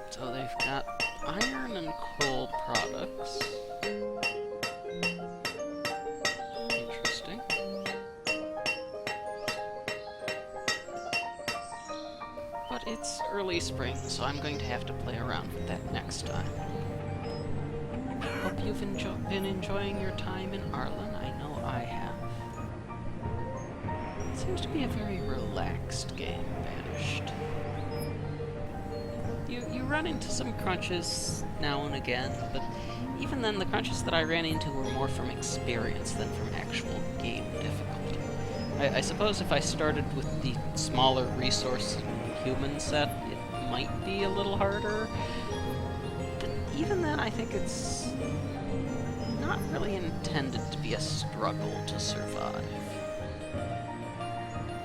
So they've got iron and coal products. It's early spring, so I'm going to have to play around with that next time. Hope you've been enjoying your time in Arlen. I know I have. seems to be a very relaxed game, Banished. You run into some crunches now and again, but even then the crunches that I ran into were more from experience than from actual game difficulty. I suppose if I started with the smaller resource human set, it might be a little harder, but even then I think it's not really intended to be a struggle to survive.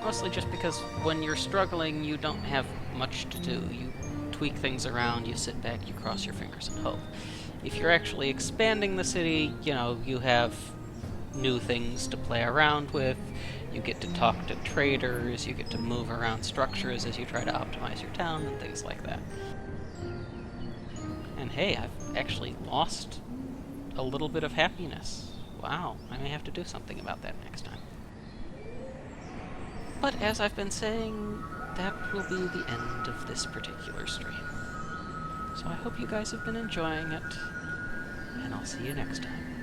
Mostly just because when you're struggling, you don't have much to do. You tweak things around, you sit back, you cross your fingers and hope. If you're actually expanding the city, you know, you have new things to play around with, you get to talk to traders, you get to move around structures as you try to optimize your town, and things like that. And hey, I've actually lost a little bit of happiness. Wow, I may have to do something about that next time. But as I've been saying, that will be the end of this particular stream. So I hope you guys have been enjoying it, and I'll see you next time.